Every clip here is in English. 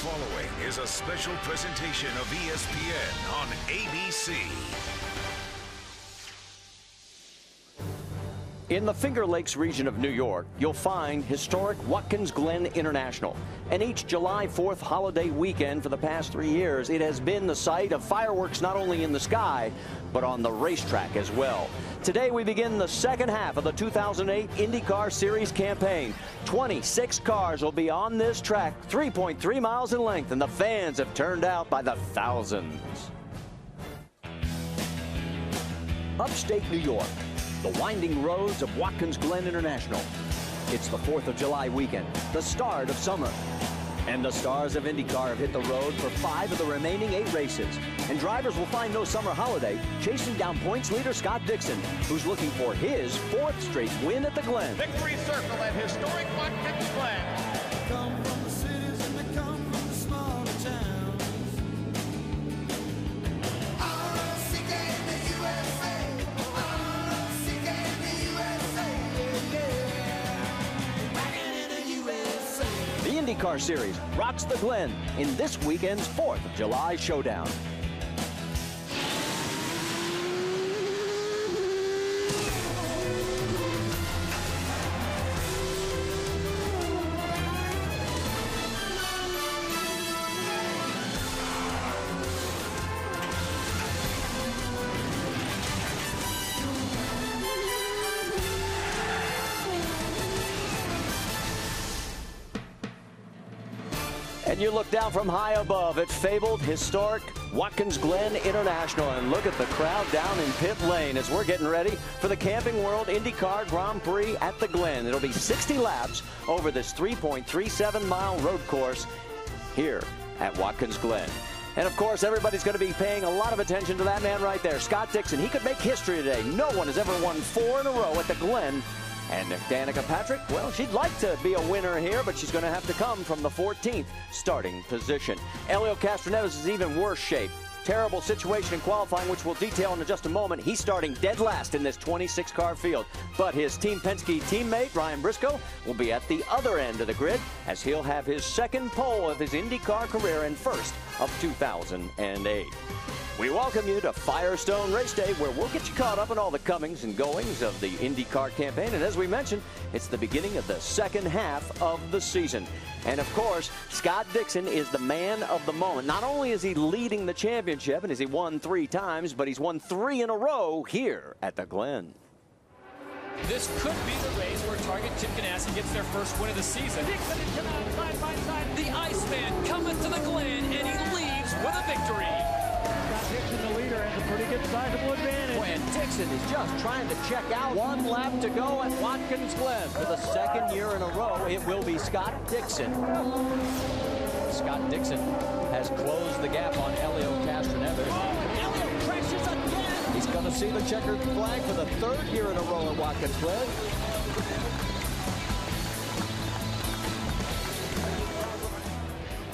following is a special presentation of ESPN on ABC. In the Finger Lakes region of New York, you'll find historic Watkins Glen International. And each July 4th holiday weekend for the past 3 years, it has been the site of fireworks not only in the sky, but on the racetrack as well. Today we begin the second half of the 2008 IndyCar Series campaign. 26 cars will be on this track, 3.3 miles in length, and the fans have turned out by the thousands. Upstate New York, the winding roads of Watkins Glen International. It's the 4th of July weekend, the start of summer. And the stars of IndyCar have hit the road for 5 of the remaining 8 races. And drivers will find no summer holiday chasing down points leader Scott Dixon, who's looking for his 4th straight win at the Glen. Victory circle at historic Watkins Glen. Come from the cities and they come from the smaller towns. R-O-C-K in the USA. R-O-C-K in the USA. Yeah. Rockin' in the USA. The IndyCar Series rocks the Glen in this weekend's 4th of July showdown. And you look down from high above at fabled, historic Watkins Glen International, and look at the crowd down in pit lane as we're getting ready for the Camping World IndyCar Grand Prix at the Glen. It'll be 60 laps over this 3.37-mile road course here at Watkins Glen. And, of course, everybody's going to be paying a lot of attention to that man right there, Scott Dixon. He could make history today. No one has ever won 4 in a row at the Glen. And Danica Patrick, well, she'd like to be a winner here, but she's going to have to come from the 14th starting position. Elio Castroneves is even worse shape. Terrible situation in qualifying, which we'll detail in just a moment. He's starting dead last in this 26-car field. But his Team Penske teammate, Briscoe, will be at the other end of the grid as he'll have his second pole of his IndyCar career and first of 2008. We welcome you to Firestone Race Day, where we'll get you caught up on all the comings and goings of the IndyCar campaign. And as we mentioned, it's the beginning of the second half of the season. And of course, Scott Dixon is the man of the moment. Not only is he leading the championship and has he won 3 times, but he's won 3 in a row here at the Glen. This could be the race where Target Chip Ganassi gets their first win of the season. Dixon and Kanaan side by side. The Iceman coming to the Glen, and he leaves with a victory. Dixon, the leader, has a pretty good sizable advantage. Boy, and Dixon is just trying to check out. 1 lap to go at Watkins Glen. For the 2nd year in a row, it will be Scott Dixon. Scott Dixon has closed the gap on Elio Castroneves. Elio crashes again. He's going to see the checkered flag for the 3rd year in a row at Watkins Glen.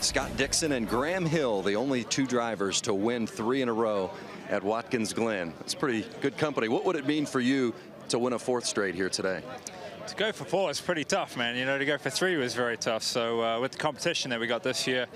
Scott Dixon and Graham Hill, the only 2 drivers to win 3 in a row at Watkins Glen. It's pretty good company. What would it mean for you to win a 4th straight here today? To go for 4 is pretty tough, man. You know, to go for 3 was very tough. So with the competition that we got this year,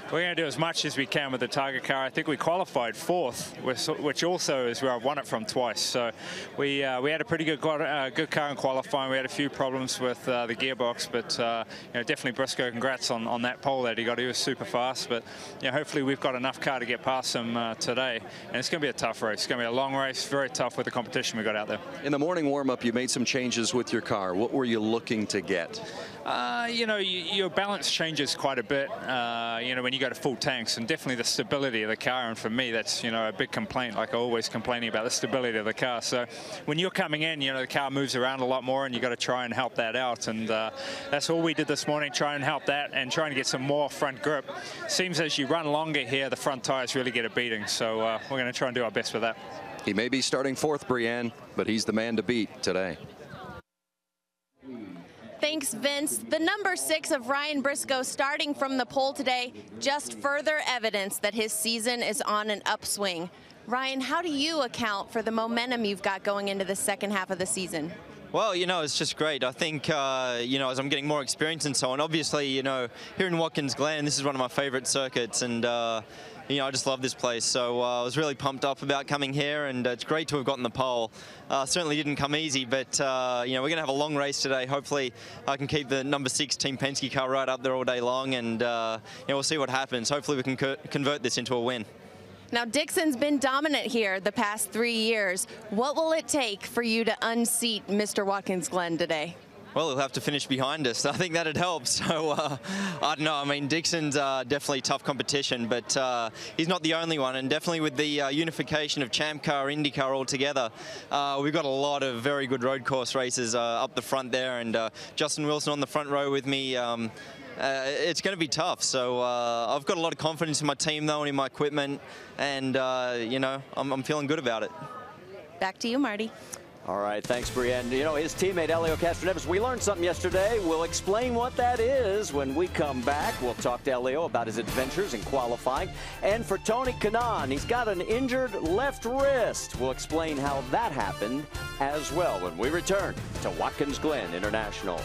we're going to do as much as we can with the Target car. I think we qualified 4th, which also is where I've won it from twice. So we had a pretty good car in qualifying. We had a few problems with the gearbox, but you know, definitely Briscoe, congrats on that pole that he got. He was super fast, but you know, hopefully we've got enough car to get past him today. And it's going to be a tough race. It's going to be a long race, very tough with the competition we got out there. In the morning warm-up, you made some changes with your car. What were you looking to get? You know, your balance changes quite a bit, you know, when you go to full tanks, and definitely the stability of the car. And for me, that's, you know, a big complaint. Like, I'm always complaining about the stability of the car. So when you're coming in, you know, the car moves around a lot more, and you got to try and help that out. And that's all we did this morning, try and help that and trying to get some more front grip. Seems as you run longer here, the front tires really get a beating. So we're going to try and do our best with that. He may be starting 4th, Brienne, but he's the man to beat today. Thanks, Vince. The number 6 of Ryan Briscoe starting from the pole today, just further evidence that his season is on an upswing. Ryan, how do you account for the momentum you've got going into the second half of the season? Well, you know, it's just great. I think, you know, as I'm getting more experience and so on, obviously, you know, here in Watkins Glen, this is one of my favorite circuits, and, you know, I just love this place. So I was really pumped up about coming here, and it's great to have gotten the pole. Certainly didn't come easy, but, you know, we're going to have a long race today. Hopefully I can keep the number 6 Team Penske car right up there all day long, and, you know, we'll see what happens. Hopefully we can convert this into a win. Now, Dixon's been dominant here the past 3 years. What will it take for you to unseat Mr. Watkins Glen today? Well, he'll have to finish behind us. I think that'd help. So, I don't know. I mean, Dixon's definitely tough competition, but he's not the only one. And definitely with the unification of Champ Car, IndyCar all together, we've got a lot of very good road course races up the front there. And Justin Wilson on the front row with me. It's going to be tough. So I've got a lot of confidence in my team, though, and in my equipment. And, you know, I'm feeling good about it. Back to you, Marty. All right, thanks, Brienne. You know, his teammate, Elio Castroneves, we learned something yesterday. We'll explain what that is when we come back. We'll talk to Elio about his adventures in qualifying. And for Tony Kanaan, he's got an injured left wrist. We'll explain how that happened as well when we return to Watkins Glen International.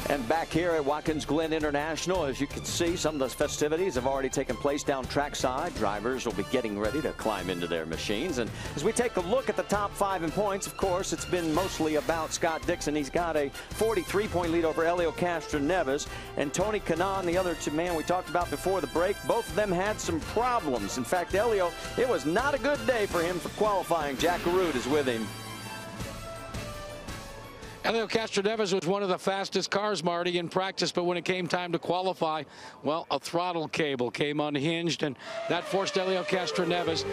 And back here at Watkins Glen International, as you can see, some of those festivities have already taken place down trackside. Drivers will be getting ready to climb into their machines. And as we take a look at the top 5 in points, of course, it's been mostly about Scott Dixon. He's got a 43-point lead over Elio Castroneves. And Tony Kanaan, the other two men we talked about before the break, both of them had some problems. In fact, Elio, it was not a good day for him for qualifying. Jack Arute is with him. Elio Castroneves was one of the fastest cars, Marty, in practice, but when it came time to qualify, well, a throttle cable came unhinged, and that forced Elio Castroneves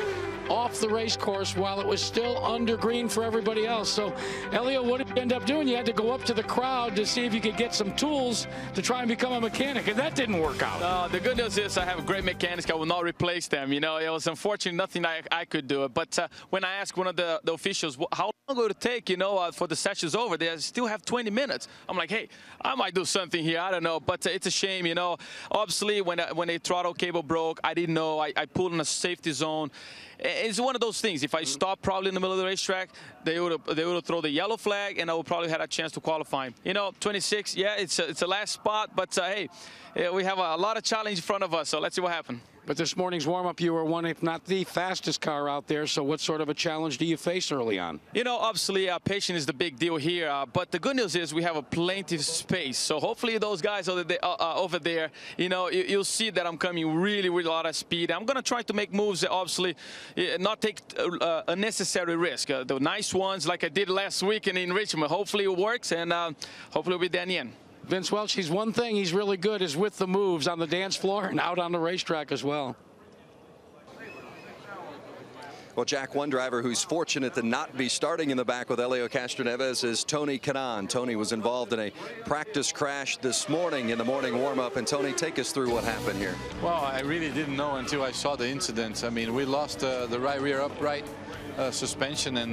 off the race course while it was still under green for everybody else. So, Elio, what did you end up doing? You had to go up to the crowd to see if you could get some tools to try and become a mechanic, and that didn't work out. The good news is I have great mechanics. I will not replace them. You know, it was unfortunate, nothing I could do it. But when I asked one of the officials, how long will it take, you know, for the session's over, they still have 20 minutes. I'm like, hey, I might do something here. I don't know, but it's a shame, you know. Obviously, when a throttle cable broke, I didn't know. I pulled in a safety zone. It's one of those things. If I stopped probably in the middle of the racetrack, they would throw the yellow flag, and I would probably had a chance to qualify. You know, 26, yeah, it's a last spot, but hey, we have a lot of challenge in front of us, so let's see what happens. But this morning's warm-up, you were one, if not the fastest car out there. So what sort of a challenge do you face early on? You know, obviously, patience is the big deal here. But the good news is we have a plenty of space. So hopefully those guys over there, you know, you'll see that I'm coming really with a lot of speed. I'm going to try to make moves that obviously not take unnecessary risk. The nice ones like I did last weekend in Richmond. Hopefully it works, and hopefully we'll be there in the end. Vince Welch, he's one thing he's really good is with the moves on the dance floor and out on the racetrack as well. Well, Jack, one driver who's fortunate to not be starting in the back with Elio Castroneves is Tony Kanaan. Tony was involved in a practice crash this morning in the morning warm-up. And Tony, take us through what happened here. Well, I really didn't know until I saw the incident. I mean, we lost the right rear upright suspension, and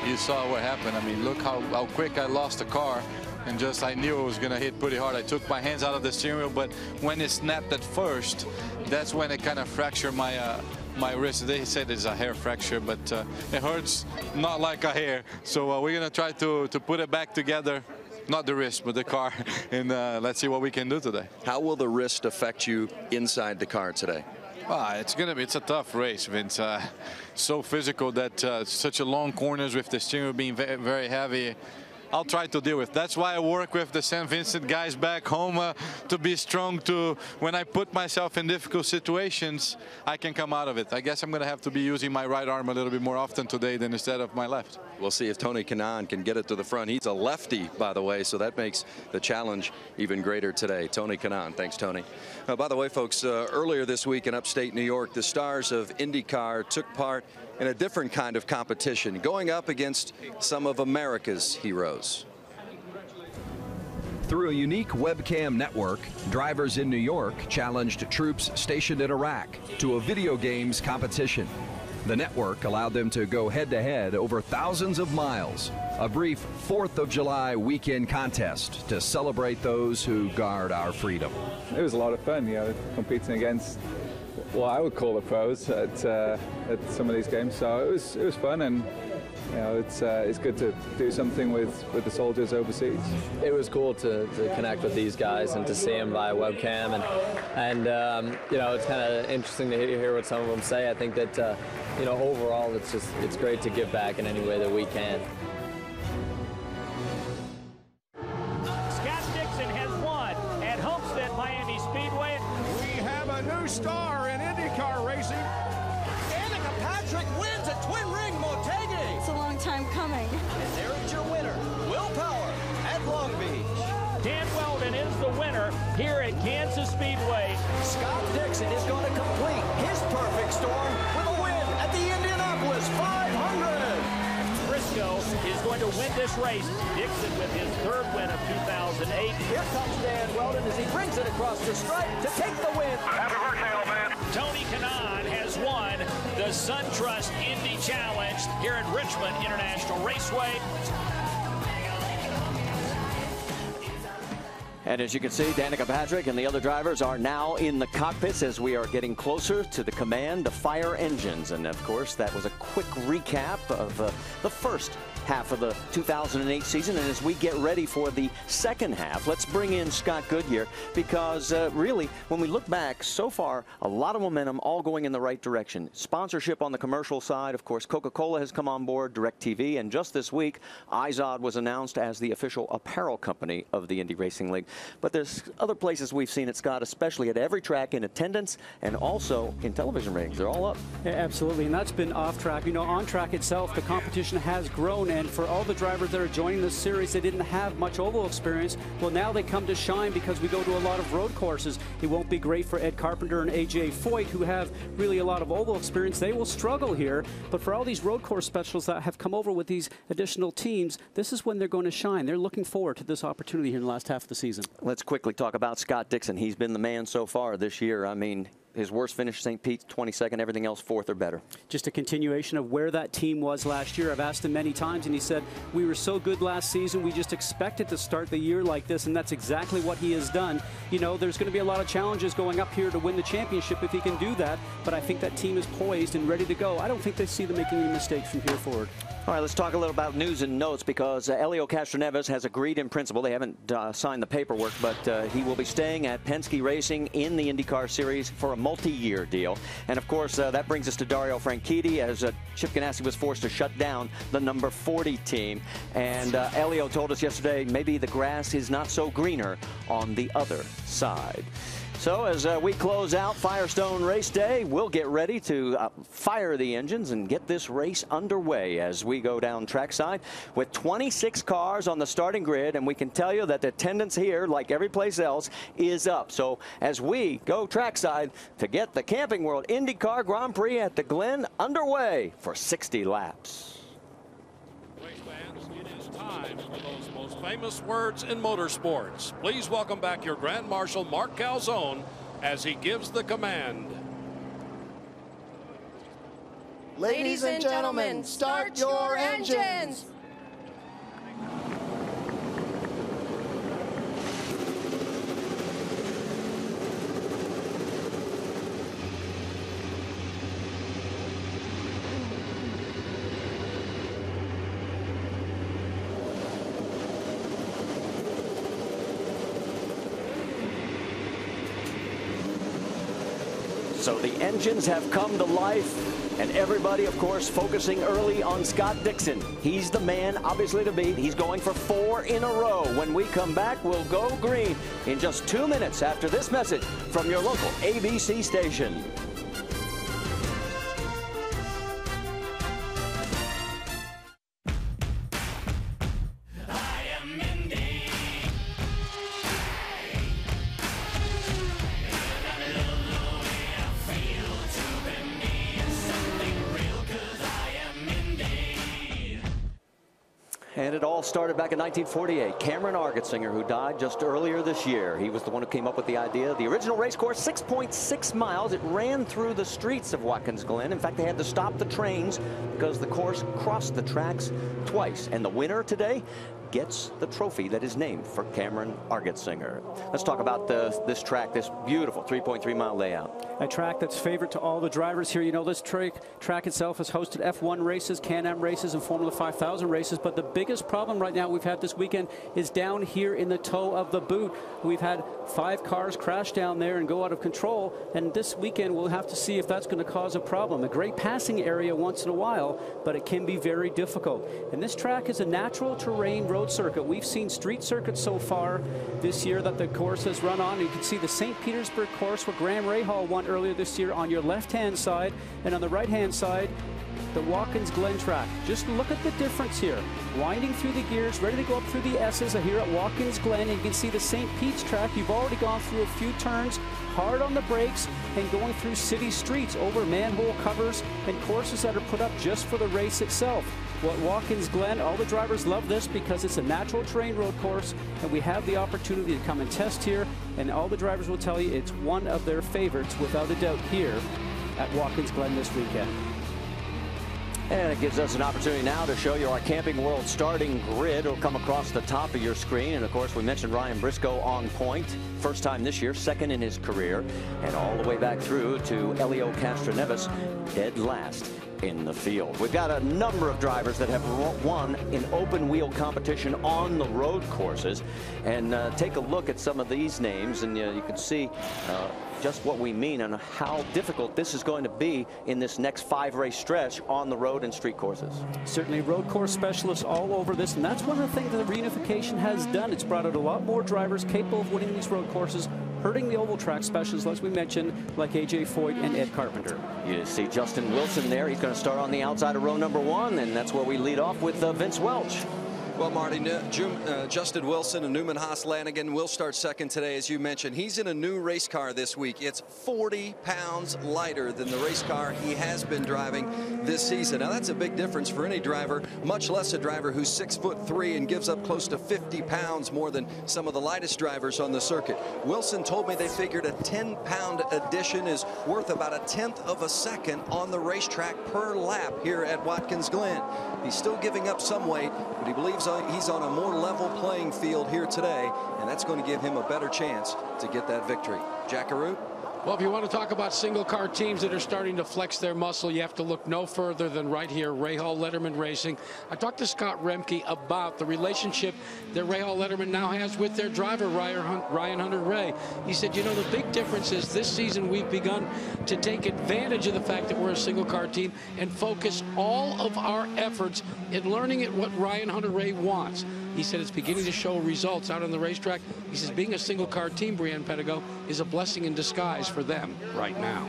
you saw what happened. I mean, look how quick I lost the car. And just I knew it was going to hit pretty hard. I took my hands out of the steering wheel, but when it snapped at first, that's when it kind of fractured my wrist. They said it's a hair fracture, but it hurts not like a hair. So we're going to try to put it back together. Not the wrist, but the car, and let's see what we can do today. How will the wrist affect you inside the car today? It's a tough race, Vince. So physical that such a long corners with the steering wheel being very, very heavy. I'll try to deal with. That's why I work with the St. Vincent guys back home to be strong. To when I put myself in difficult situations, I can come out of it. I guess I'm going to have to be using my right arm a little bit more often today than instead of my left. We'll see if Tony Kanaan can get it to the front. He's a lefty, by the way, so that makes the challenge even greater today. Tony Kanaan. Thanks, Tony. By the way, folks, earlier this week in upstate New York, the stars of IndyCar took part in a different kind of competition, going up against some of America's heroes. Through a unique webcam network, drivers in New York challenged troops stationed in Iraq to a video games competition. The network allowed them to go head-to-head over thousands of miles, a brief 4th of July weekend contest to celebrate those who guard our freedom. it was a lot of fun, you know, competing against what I would call the pros at some of these games. So it was fun, and you know, it's good to do something with the soldiers overseas. It was cool to connect with these guys and to see them via webcam, and you know, it's kind of interesting to hear what some of them say. I think that you know, overall, it's great to give back in any way that we can. Scott Dixon has won at Homestead Miami Speedway. We have a new star in IndyCar racing. Danica Patrick wins at Twin Ring Motegi. It's a long time coming. And there is your winner, Will Power at Long Beach. Dan Weldon is the winner here at Kansas Speedway. Scott Dixon is going to complete his perfect storm with a win at the Indianapolis 500. Briscoe is going to win this race. Dixon with his third win of 2008. Here comes Dan Weldon as he brings it across the stripe to take the win. Happy birthday, old man. Tony Kanaan has won the SunTrust Indy Challenge here at Richmond International Raceway. And as you can see, Danica Patrick and the other drivers are now in the cockpits as we are getting closer to the command of fire engines. And of course, that was a quick recap of the first half of the 2008 season. And as we get ready for the second half, let's bring in Scott Goodyear, because really, when we look back so far, a lot of momentum, all going in the right direction. Sponsorship on the commercial side, of course, Coca-Cola has come on board, DirecTV, and just this week, Izod was announced as the official apparel company of the Indy Racing League. But there's other places we've seen it, Scott, especially at every track in attendance and also in television ratings. They're all up. Yeah, absolutely, and that's been off track. You know, on track itself, the competition has grown, and for all the drivers that are joining this series, they didn't have much oval experience. Well, now they come to shine because we go to a lot of road courses. It won't be great for Ed Carpenter and AJ Foyt, who have really a lot of oval experience. They will struggle here, but for all these road course specials that have come over with these additional teams, this is when they're going to shine. They're looking forward to this opportunity here in the last half of the season. Let's quickly talk about Scott Dixon. He's been the man so far this year. I mean, his worst finish, St. Pete's, 22nd, everything else 4th or better. Just a continuation of where that team was last year. I've asked him many times, and he said, we were so good last season, we just expected to start the year like this, and that's exactly what he has done. You know, there's going to be a lot of challenges going up here to win the championship if he can do that, but I think that team is poised and ready to go. I don't think they see them making any mistakes from here forward. All right, let's talk a little about news and notes, because Elio Castroneves has agreed in principle. They haven't signed the paperwork, but he will be staying at Penske Racing in the IndyCar Series for a multi-year deal. And, of course, that brings us to Dario Franchitti, as Chip Ganassi was forced to shut down the number 40 team. And Elio told us yesterday maybe the grass is not so greener on the other side. So as we close out Firestone Race Day, we'll get ready to fire the engines and get this race underway as we go down trackside with 26 cars on the starting grid, and we can tell you that the attendance here, like every place else, is up. So as we go trackside to get the Camping World IndyCar Grand Prix at the Glen underway for 60 laps. Time for those most famous words in motorsports. Please welcome back your Grand Marshal Mark Calzone as he gives the command. Ladies and gentlemen, start your engines. So the engines have come to life, and everybody, of course, focusing early on Scott Dixon. He's the man, obviously, to beat. He's going for 4 in a row. When we come back, we'll go green in just 2 minutes after this message from your local ABC station. And it all started back in 1948. Cameron Argetsinger, who died just earlier this year. He was the one who came up with the idea. The original race course, 6.6 miles. It ran through the streets of Watkins Glen. In fact, they had to stop the trains because the course crossed the tracks twice. And the winner today, gets the trophy that is named for Cameron Argetsinger. Let's talk about this track, this beautiful 3.3 mile layout. A track that's favorite to all the drivers here. You know, this track itself has hosted F1 races, Kanaan races, and Formula 5000 races. But the biggest problem right now we've had this weekend is down here in the toe of the boot. We've had 5 cars crash down there and go out of control. And this weekend we'll have to see if that's going to cause a problem. A great passing area once in a while, but it can be very difficult. And this track is a natural terrain road circuit. We've seen street circuits so far this year that the course has run on. You can see the St. Petersburg course where Graham Rahal won earlier this year on your left-hand side, and on the right-hand side, the Watkins Glen track. Just look at the difference here. Winding through the gears, ready to go up through the S's here at Watkins Glen. And you can see the St. Pete's track. You've already gone through a few turns, hard on the brakes, and going through city streets over manhole covers and courses that are put up just for the race itself. Well, at Watkins Glen, all the drivers love this because it's a natural terrain road course, and we have the opportunity to come and test here, and all the drivers will tell you it's one of their favorites without a doubt here at Watkins Glen this weekend. And it gives us an opportunity now to show you our Camping World starting grid. It'll come across the top of your screen. And of course, we mentioned Ryan Briscoe on point. First time this year, second in his career. And all the way back through to Elio Castroneves, dead last in the field. We've got a number of drivers that have won in open wheel competition on the road courses. And take a look at some of these names, and you can see just what we mean and how difficult this is going to be in this next 5-race stretch on the road and street courses. Certainly road course specialists all over this, and that's one of the things that the reunification has done. It's brought out a lot more drivers capable of winning these road courses, hurting the oval track specialists, as we mentioned, like A.J. Foyt and Ed Carpenter. You see Justin Wilson there. He's going to start on the outside of row number 1, and that's where we lead off with Vince Welch. Well, Marty, Justin Wilson and Newman Haas-Lanigan will start second today, as you mentioned. He's in a new race car this week. It's 40 pounds lighter than the race car he has been driving this season. Now, that's a big difference for any driver, much less a driver who's 6'3" and gives up close to 50 pounds more than some of the lightest drivers on the circuit. Wilson told me they figured a 10-pound addition is worth about 1/10 of a second on the racetrack per lap here at Watkins Glen. He's still giving up some weight, but he believes he's on a more level playing field here today, and that's going to give him a better chance to get that victory. Jackaroo? Well, if you want to talk about single car teams that are starting to flex their muscle, you have to look no further than right here, Rahal Letterman Racing. I talked to Scott Remke about the relationship that Rahal Letterman now has with their driver, Ryan Hunter-Reay. He said, you know, the big difference is this season we've begun to take advantage of the fact that we're a single car team and focus all of our efforts in learning what Ryan Hunter-Reay wants. He said it's beginning to show results out on the racetrack. He says being a single car team, Brianne Pedigo, is a blessing in disguise for them right now.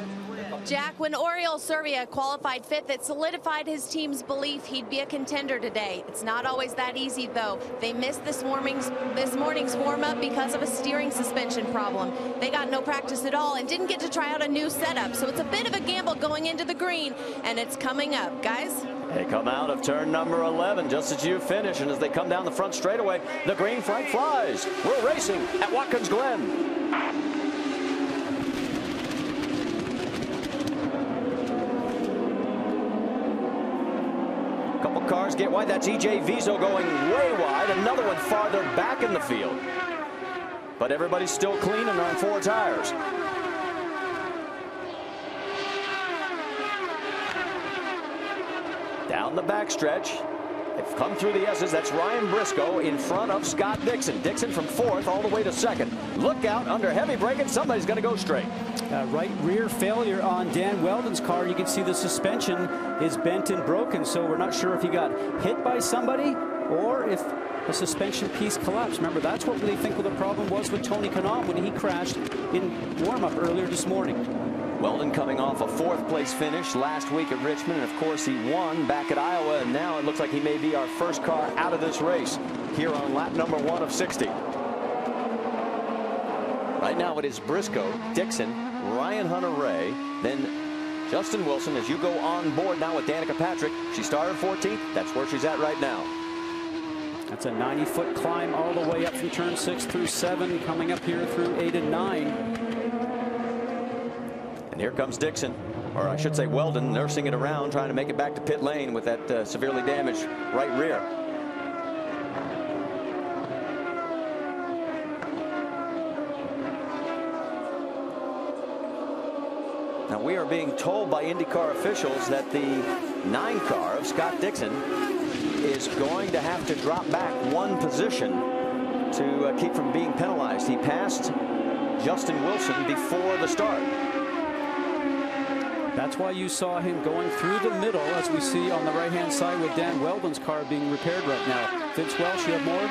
Jack, when Oriol Servia qualified 5th, it solidified his team's belief he'd be a contender today. It's not always that easy, though. They missed this morning's warm-up because of a steering suspension problem. They got no practice at all and didn't get to try out a new setup, so it's a bit of a gamble going into the green, and it's coming up. Guys? They come out of turn number 11 just as you finish, and as they come down the front straightaway, the green flag flies. We're racing at Watkins Glen. Couple cars get wide. That's E.J. Vizo going way wide. Another one farther back in the field. But everybody's still clean and on 4 tires. Down the backstretch. They've come through the S's. That's Ryan Briscoe in front of Scott Dixon. Dixon from 4th all the way to 2nd. Look out under heavy braking. Somebody's going to go straight. Right rear failure on Dan Weldon's car. You can see the suspension is bent and broken, so we're not sure if he got hit by somebody or if a suspension piece collapsed. Remember, that's what they think the problem was with Tony Kanaan when he crashed in warm-up earlier this morning. Weldon coming off a 4th place finish last week at Richmond, and of course he won back at Iowa, and now it looks like he may be our first car out of this race here on lap number 1 of 60. Right now it is Briscoe, Dixon, Ryan Hunter-Reay, then Justin Wilson as you go on board now with Danica Patrick. She started 14th. That's where she's at right now. That's a 90-foot climb all the way up from turn 6 through 7, coming up here through 8 and 9. And here comes Dixon, or I should say Weldon, nursing it around, trying to make it back to pit lane with that severely damaged right rear. Now, we are being told by IndyCar officials that the 9 car of Scott Dixon is going to have to drop back 1 position to keep from being penalized. He passed Justin Wilson before the start. That's why you saw him going through the middle, as we see on the right-hand side with Dan Weldon's car being repaired right now. Vince Welsh, you have more?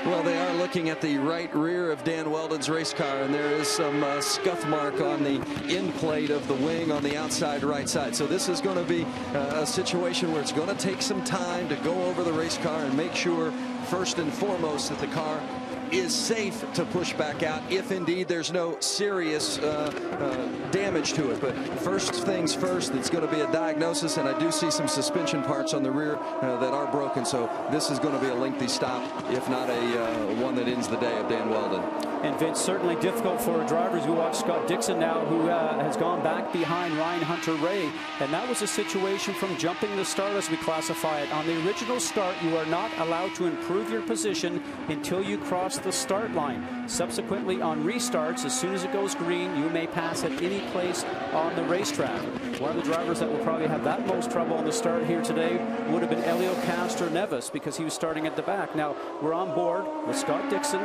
Well, they are looking at the right rear of Dan Weldon's race car, and there is some scuff mark on the end plate of the wing on the outside right side. So this is going to be a situation where it's going to take some time to go over the race car and make sure, first and foremost, that the car is safe to push back out if indeed there's no serious damage to it. But first things first, it's going to be a diagnosis, and I do see some suspension parts on the rear that are broken. So this is going to be a lengthy stop, if not a one that ends the day of Dan Weldon. And Vince, certainly difficult for drivers. We watch Scott Dixon now, who has gone back behind Ryan Hunter-Reay, and that was a situation from jumping the start, as we classify it. On the original start, you are not allowed to improve your position until you cross the start line. Subsequently, on restarts, as soon as it goes green, you may pass at any place on the racetrack. One of the drivers that will probably have that most trouble on the start here today would have been Elio Castroneves, because he was starting at the back. Now, we're on board with Scott Dixon.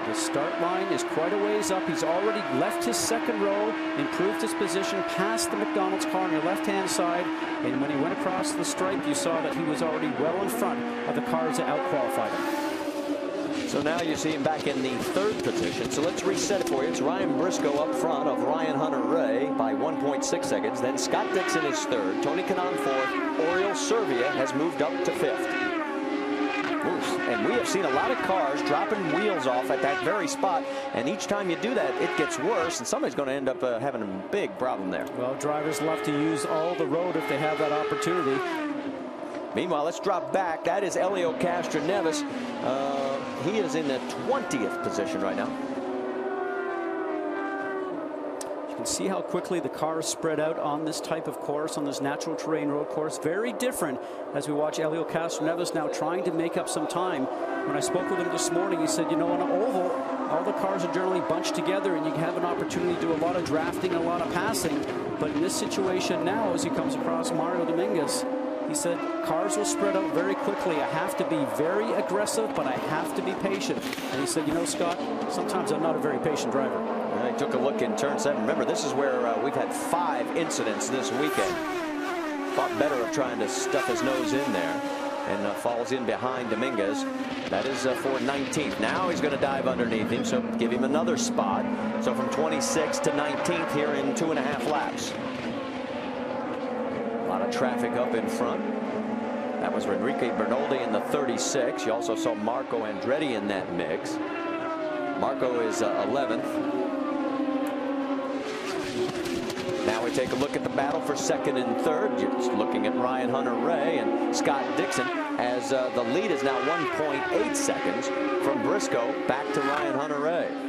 The start line is quite a ways up. He's already left his second row, improved his position past the McDonald's car on your left-hand side. And when he went across the stripe, you saw that he was already well in front of the cars that outqualified him. So now you see him back in the 3rd position. So let's reset it for you. It's Ryan Briscoe up front of Ryan Hunter-Reay by 1.6 seconds. Then Scott Dixon is 3rd. Tony Kanaan 4th. Oriol Servia has moved up to 5th. And we have seen a lot of cars dropping wheels off at that very spot, and each time you do that, it gets worse, and somebody's going to end up having a big problem there. Well, drivers love to use all the road if they have that opportunity. Meanwhile, let's drop back. That is Elio Castroneves. He is in the 20th position right now. You can see how quickly the cars spread out on this type of course, on this natural terrain road course. Very different as we watch Elio Castroneves now trying to make up some time. When I spoke with him this morning, he said, you know, on an oval, all the cars are generally bunched together and you have an opportunity to do a lot of drafting, a lot of passing. But in this situation now, as he comes across Mario Dominguez, he said, cars will spread out very quickly. I have to be very aggressive, but I have to be patient. And he said, you know, Scott, sometimes I'm not a very patient driver. I took a look in turn 7. Remember, this is where we've had 5 incidents this weekend. Thought better of trying to stuff his nose in there, and falls in behind Dominguez. That is for 19th. Now he's going to dive underneath him, so give him another spot. So from 26th to 19th here in 2.5 laps. A lot of traffic up in front. That was Enrique Bernoldi in the 36. You also saw Marco Andretti in that mix. Marco is 11th. Now we take a look at the battle for 2nd and 3rd. Just looking at Ryan Hunter-Reay and Scott Dixon, as the lead is now 1.8 seconds from Briscoe back to Ryan Hunter-Reay.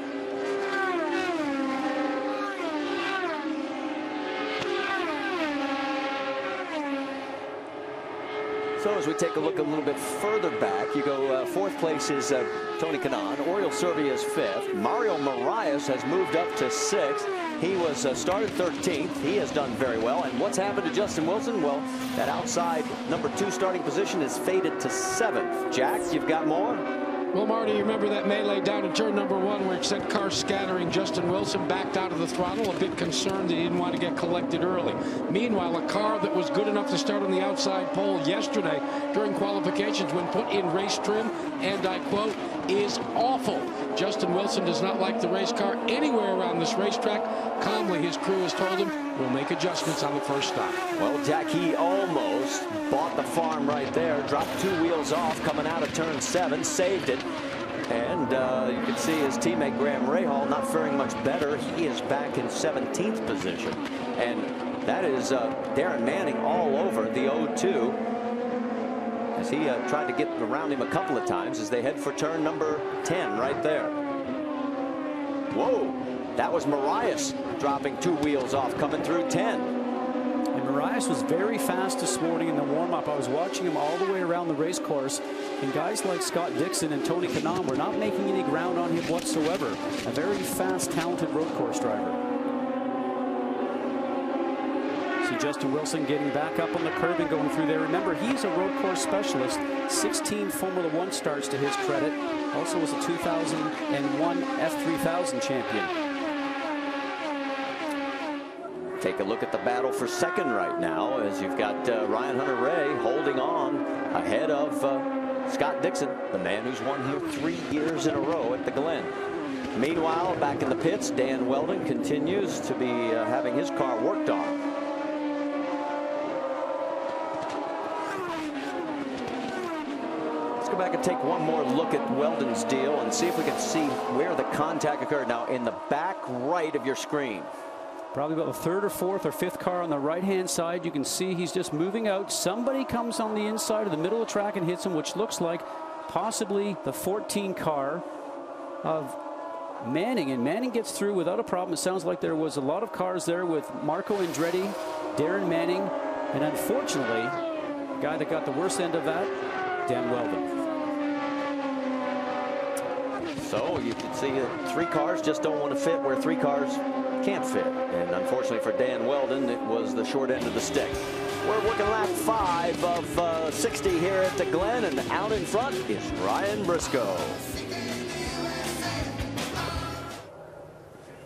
So as we take a look a little bit further back, you go 4th place is Tony Kanaan. Oriol Servia is 5th. Mario Marias has moved up to 6th. He was started 13th. He has done very well. And what's happened to Justin Wilson? Well, that outside number 2 starting position is faded to 7th. Jack, you've got more? Well, Marty, you remember that melee down in turn number 1 where it sent cars scattering. Justin Wilson backed out of the throttle, a bit concerned that he didn't want to get collected early. Meanwhile, a car that was good enough to start on the outside pole yesterday during qualifications when put in race trim, and I quote, is awful. Justin Wilson does not like the race car anywhere around this racetrack. Calmly, his crew has told him, we'll make adjustments on the first stop. Well, Jack, he almost bought the farm right there. Dropped 2 wheels off coming out of turn 7, saved it. And you can see his teammate Graham Rahal not faring much better. He is back in 17th position. And that is Taryn Manning all over the 0-2. As he tried to get around him a couple of times as they head for turn number 10 right there. Whoa, that was Marias dropping 2 wheels off coming through 10. And Marias was very fast this morning in the warm-up. I was watching him all the way around the race course, and guys like Scott Dixon and Tony Kanaan were not making any ground on him whatsoever. A very fast, talented road course driver. And Justin Wilson getting back up on the curve and going through there. Remember, he's a road course specialist. 16 Formula One starts to his credit. Also was a 2001 F3000 champion. Take a look at the battle for second right now, as you've got Ryan Hunter-Reay holding on ahead of Scott Dixon, the man who's won here 3 years in a row at the Glen. Meanwhile, back in the pits, Dan Weldon continues to be having his car worked on. Let's go back and take one more look at Weldon's deal and see if we can see where the contact occurred. Now, in the back right of your screen. Probably about the third or fourth or fifth car on the right-hand side. You can see he's just moving out. Somebody comes on the inside of the middle of the track and hits him, which looks like possibly the 14 car of Manning. And Manning gets through without a problem. It sounds like there was a lot of cars there with Marco Andretti, Taryn Manning, and unfortunately, the guy that got the worst end of that, Dan Weldon. So you can see that 3 cars just don't want to fit where 3 cars can't fit. And unfortunately for Dan Weldon, it was the short end of the stick. We're working lap 5 of 60 here at the Glen, and out in front is Ryan Briscoe.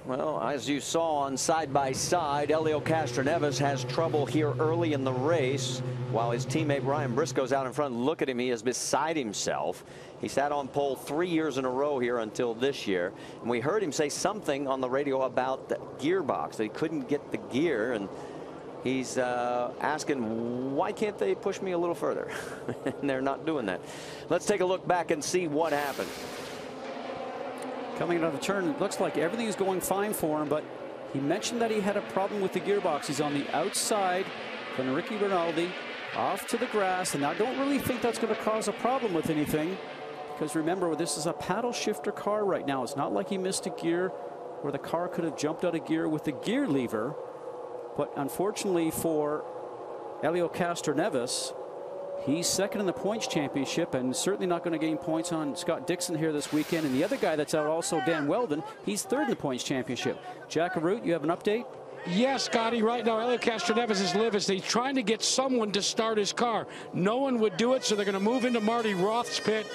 Well, as you saw on side-by-side, Elio Castroneves has trouble here early in the race, while his teammate Ryan Briscoe's out in front. Look at him. He is beside himself. He sat on pole 3 years in a row here until this year. And we heard him say something on the radio about the gearbox, that he couldn't get the gear. And he's asking, why can't they push me a little further? And they're not doing that. Let's take a look back and see what happened. Coming out of the turn, it looks like everything is going fine for him, but he mentioned that he had a problem with the gearbox. He's on the outside from Ricky Rinaldi, off to the grass, and I don't really think that's going to cause a problem with anything, because remember, this is a paddle shifter car right now. It's not like he missed a gear where the car could have jumped out of gear with the gear lever, but unfortunately for Elio Castroneves, he's second in the points championship and certainly not going to gain points on Scott Dixon here this weekend. And the other guy that's out also, Dan Weldon, he's third in the points championship. Jack Arute, you have an update? Yes, Scotty, right now Elio Castroneves is live as he's trying to get someone to start his car. No one would do it, so they're going to move into Marty Roth's pit.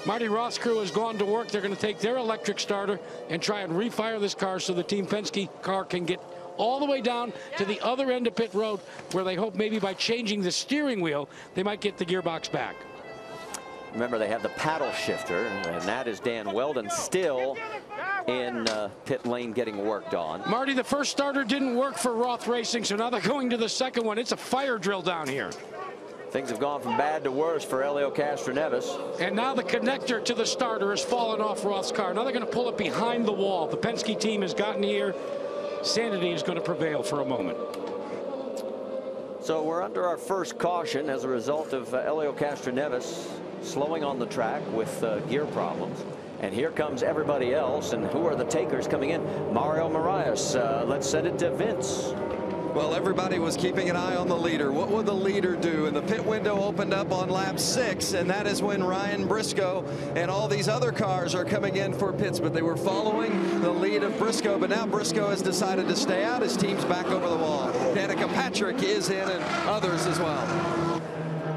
Marty Roth's crew has gone to work. They're going to take their electric starter and try and refire this car so the Team Penske car can get all the way down to the other end of pit road, where they hope maybe by changing the steering wheel they might get the gearbox back. Remember, they have the paddle shifter, and that is Dan Weldon still in pit lane getting worked on. Marty, the first starter didn't work for Roth Racing, so now they're going to the second one. It's a fire drill down here. Things have gone from bad to worse for Elio Castroneves. And now the connector to the starter has fallen off Roth's car. Now they're going to pull it behind the wall. The Penske team has gotten here. Sanity is going to prevail for a moment. So we're under our first caution as a result of Elio Castroneves slowing on the track with gear problems. And here comes everybody else. And who are the takers coming in? Mario Marias. Let's send it to Vince. Well, everybody was keeping an eye on the leader. What would the leader do? And the pit window opened up on lap 6, and that is when Ryan Briscoe and all these other cars are coming in for pits, but they were following the lead of Briscoe. But now Briscoe has decided to stay out. His team's back over the wall. Danica Patrick is in, and others as well.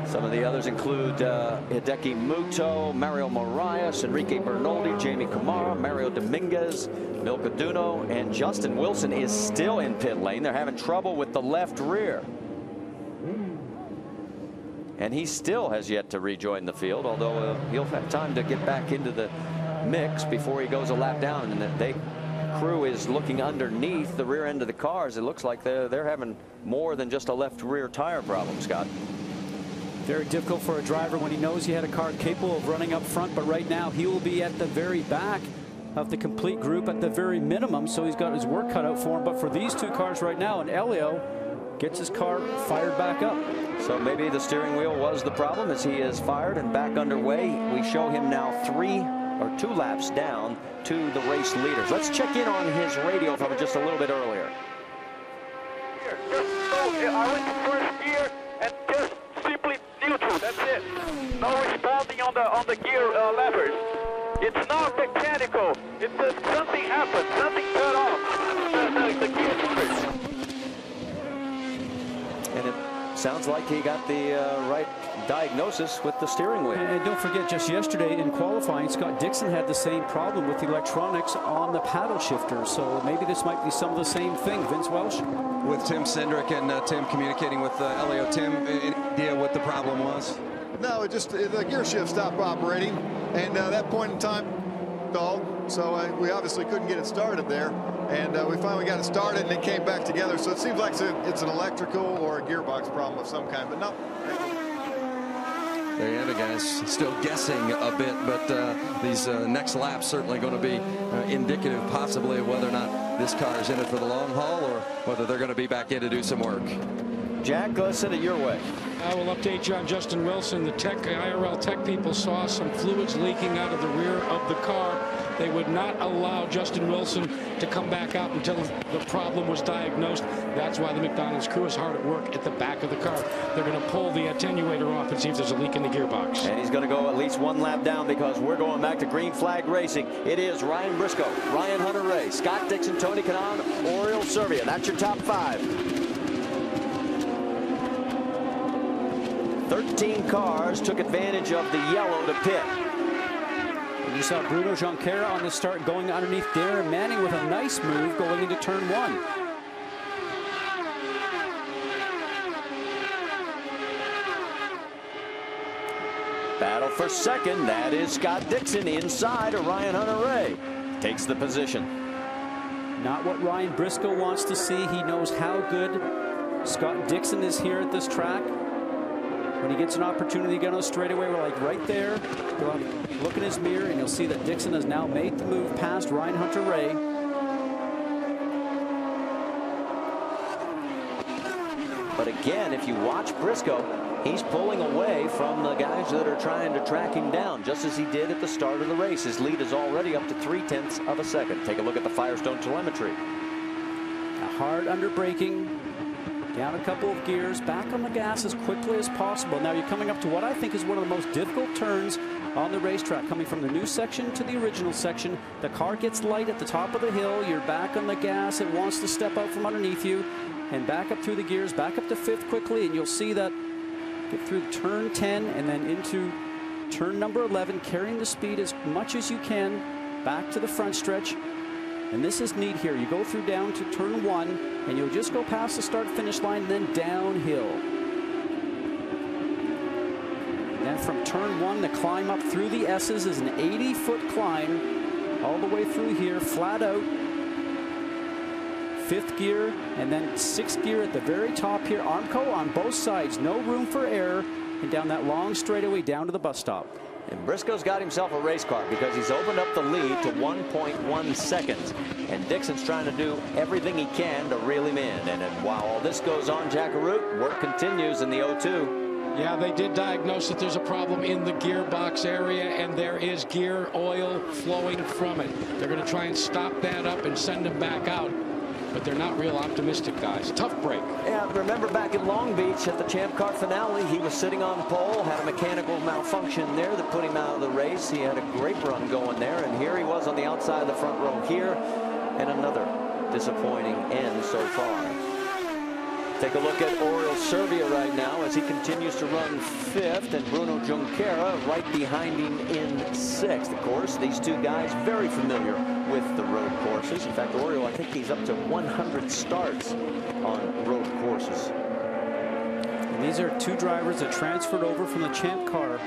Some of the others include Hideki Muto, Mario Marias, Enrique Bernoldi, Jamie Kamara, Mario Dominguez, Milka Duno, and Justin Wilson is still in pit lane. They're having trouble with the left rear. And he still has yet to rejoin the field, although he'll have time to get back into the mix before he goes a lap down. And the crew is looking underneath the rear end of the cars. It looks like they're having more than just a left rear tire problem, Scott. Very difficult for a driver when he knows he had a car capable of running up front, but right now he will be at the very back of the complete group at the very minimum, so he's got his work cut out for him. But for these two cars right now, and Elio gets his car fired back up. So maybe the steering wheel was the problem as he is fired and back underway. We show him now 2 laps down to the race leaders. Let's check in on his radio from just a little bit earlier. I went to first gear and just simply neutral. That's it. No responding on the gear levers. It's not mechanical. It's something happened. Something cut off the gear levers. sounds like he got the right diagnosis with the steering wheel. And don't forget, just yesterday in qualifying, Scott Dixon had the same problem with the electronics on the paddle shifter. So maybe this might be some of the same thing. Vince Welsh? With Tim Cindric and Tim communicating with Elio. Tim, any idea what the problem was? No, the gear shift stopped operating, and that point in time, so we obviously couldn't get it started there, and we finally got it started, and it came back together. So it seems like it's an electrical or a gearbox problem of some kind, but no. There you have it, guys. Still guessing a bit, but these next laps certainly going to be indicative possibly of whether or not this car is in it for the long haul or whether they're going to be back in to do some work. Jack, let's send it your way. I will update you on Justin Wilson. The IRL tech people saw some fluids leaking out of the rear of the car. They would not allow Justin Wilson to come back out until the problem was diagnosed. That's why the McDonald's crew is hard at work at the back of the car. They're going to pull the attenuator off and see if there's a leak in the gearbox. And he's going to go at least one lap down because we're going back to green flag racing. It is Ryan Briscoe, Ryan Hunter-Reay, Scott Dixon, Tony Kanaan, Oriol Servia. That's your top 5. 13 cars took advantage of the yellow to pit. And you saw Bruno Junqueira on the start going underneath Taryn Manning with a nice move going into turn 1. Battle for second. That is Scott Dixon inside of Ryan Hunter-Reay. Takes the position. Not what Ryan Briscoe wants to see. He knows how good Scott Dixon is here at this track. When he gets an opportunity to get on a straightaway, we're like right there. Look in his mirror, and you'll see that Dixon has now made the move past Ryan Hunter-Reay. But again, if you watch Briscoe, he's pulling away from the guys that are trying to track him down, just as he did at the start of the race. His lead is already up to 0.3 of a second. Take a look at the Firestone telemetry. A hard under braking. Down a couple of gears, back on the gas as quickly as possible. Now you're coming up to what I think is one of the most difficult turns on the racetrack, coming from the new section to the original section. The car gets light at the top of the hill. You're back on the gas. It wants to step out from underneath you and back up through the gears, back up to 5th quickly, and you'll see that get through turn 10 and then into turn number 11, carrying the speed as much as you can back to the front stretch. And this is neat here. You go through down to turn 1, and you'll just go past the start-finish line, then downhill. Then from turn 1, the climb up through the S's is an 80-foot climb all the way through here, flat out. 5th gear, and then 6th gear at the very top here. Armco on both sides, no room for error, and down that long straightaway down to the bus stop. And Briscoe's got himself a race car because he's opened up the lead to 1.1 seconds. And Dixon's trying to do everything he can to reel him in. And while all this goes on, Jackaroo, work continues in the O2. Yeah, they did diagnose that there's a problem in the gearbox area, and there is gear oil flowing from it. They're going to try and stop that up and send him back out. But they're not real optimistic, guys. Tough break. Yeah, remember back in Long Beach at the Champ Car finale, he was sitting on pole, had a mechanical malfunction there that put him out of the race. He had a great run going there, and here he was on the outside of the front row here, and another disappointing end so far. Take a look at Oriol Servia right now as he continues to run 5th, and Bruno Junqueira right behind him in 6th. Of course, these two guys very familiar with the road courses. In fact, Oriol, I think he's up to 100 starts on road courses. And these are two drivers that transferred over from the Champ Car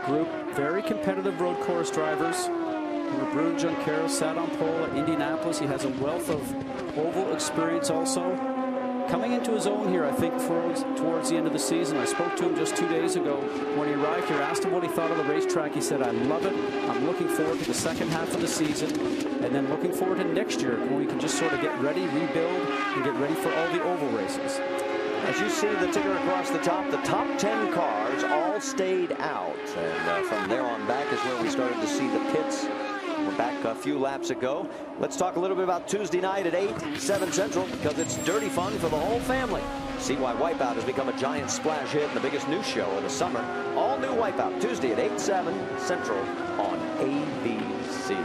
group. Very competitive road course drivers. Bruno Junqueira sat on pole at Indianapolis. He has a wealth of oval experience also. Coming into his own here, I think, towards the end of the season. I spoke to him just 2 days ago when he arrived here, asked him what he thought of the racetrack. He said, I love it. I'm looking forward to the second half of the season, and then looking forward to next year when we can just sort of get ready, rebuild, and get ready for all the oval races. As you see the ticker across the top 10 cars all stayed out. And from there on back is where we started to see the pits. We're back a few laps ago. Let's talk a little bit about Tuesday night at 8, 7 Central, because it's dirty fun for the whole family. See why Wipeout has become a giant splash hit and the biggest news show of the summer. All new Wipeout, Tuesday at 8, 7 Central on ABC.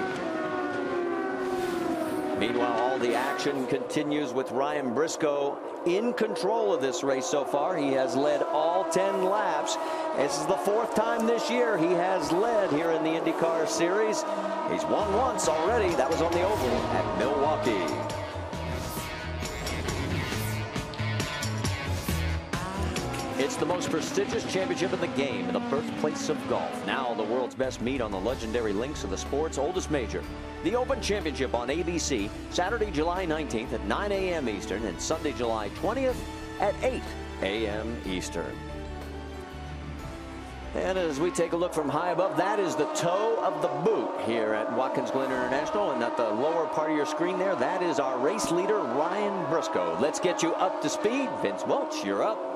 Meanwhile, all the action continues with Ryan Briscoe in control of this race so far. He has led all 10 laps. This is the 4th time this year he has led here in the IndyCar Series. He's won once already. That was on the oval at Milwaukee. It's the most prestigious championship in the game, the birthplace of golf. Now the world's best meet on the legendary links of the sport's oldest major. The Open Championship on ABC, Saturday, July 19th at 9 a.m. Eastern and Sunday, July 20th at 8 a.m. Eastern. And as we take a look from high above, that is the toe of the boot here at Watkins Glen International. And at the lower part of your screen there, that is our race leader, Ryan Briscoe. Let's get you up to speed. Vince Welch, you're up.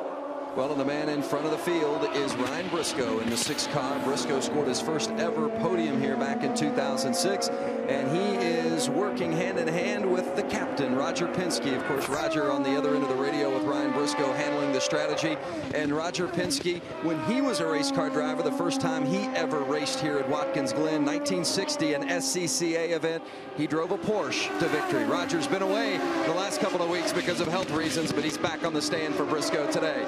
Well, and the man in front of the field is Ryan Briscoe in the 6th car. Briscoe scored his first ever podium here back in 2006, and he is working hand in hand with the captain, Roger Penske. Of course, Roger on the other end of the radio with Ryan Briscoe handling the strategy. And Roger Penske, when he was a race car driver, the first time he ever raced here at Watkins Glen, 1960, an SCCA event, he drove a Porsche to victory. Roger's been away the last couple of weeks because of health reasons, but he's back on the stand for Briscoe today.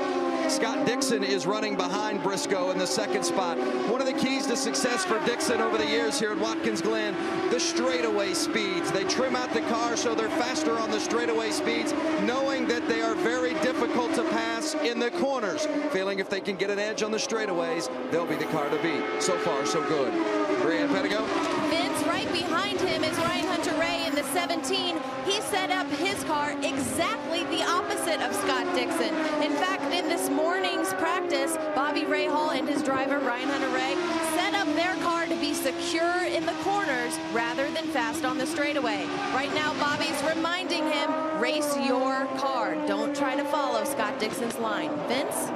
Scott Dixon is running behind Briscoe in the 2nd spot. One of the keys to success for Dixon over the years here at Watkins Glen, the straightaway speeds. They trim out the car so they're faster on the straightaway speeds, knowing that they are very difficult to pass in the corners. Feeling if they can get an edge on the straightaways, they'll be the car to beat. So far, so good. Brianne Pettigo. Vince, right behind him is Ryan Hunter-Reay in the 17. He set up his car exactly the opposite of Scott Dixon. In fact, in this morning's practice, Bobby Rahal and his driver, Ryan Hunter-Reay, set up their car to be secure in the corners rather than fast on the straightaway. Right now, Bobby's reminding him, race your car. Don't try to follow Scott Dixon's line. Vince?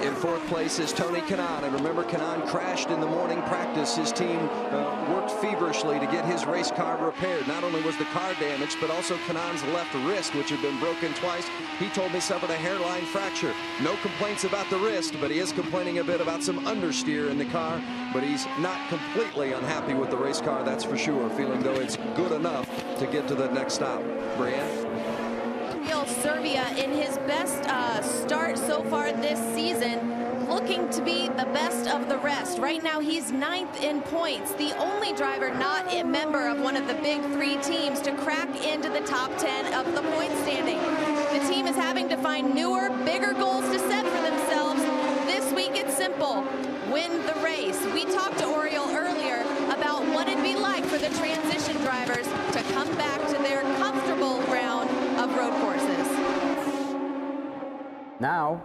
In 4th place is Tony Kanaan, and remember, Kanaan crashed in the morning practice. His team worked feverishly to get his race car repaired. Not only was the car damaged, but also Kanaan's left wrist, which had been broken twice. He told me suffered a hairline fracture. No complaints about the wrist, but he is complaining a bit about some understeer in the car. But he's not completely unhappy with the race car, that's for sure, feeling though it's good enough to get to the next stop. Brianne? Serbia in his best start so far this season, looking to be the best of the rest. Right now he's 9th in points, the only driver not a member of one of the big 3 teams to crack into the top 10 of the point standing. The team is having to find newer, bigger goals to set for themselves. This week it's simple: win the race. We talked to Oriol earlier about what it'd be like for the transition drivers to come back to their comfortable ground of road courses. Now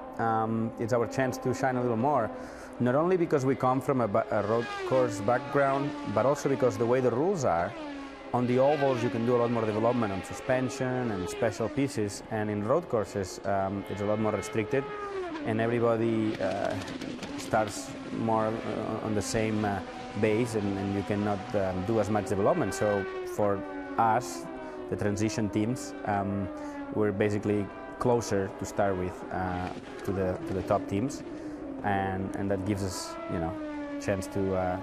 it's our chance to shine a little more, not only because we come from a road course background, but also because the way the rules are, on the ovals you can do a lot more development on suspension and special pieces, and in road courses it's a lot more restricted, and everybody starts more on the same base, and you cannot do as much development. So for us, the transition teams, we're basically closer to start with to the top teams, and that gives us, chance to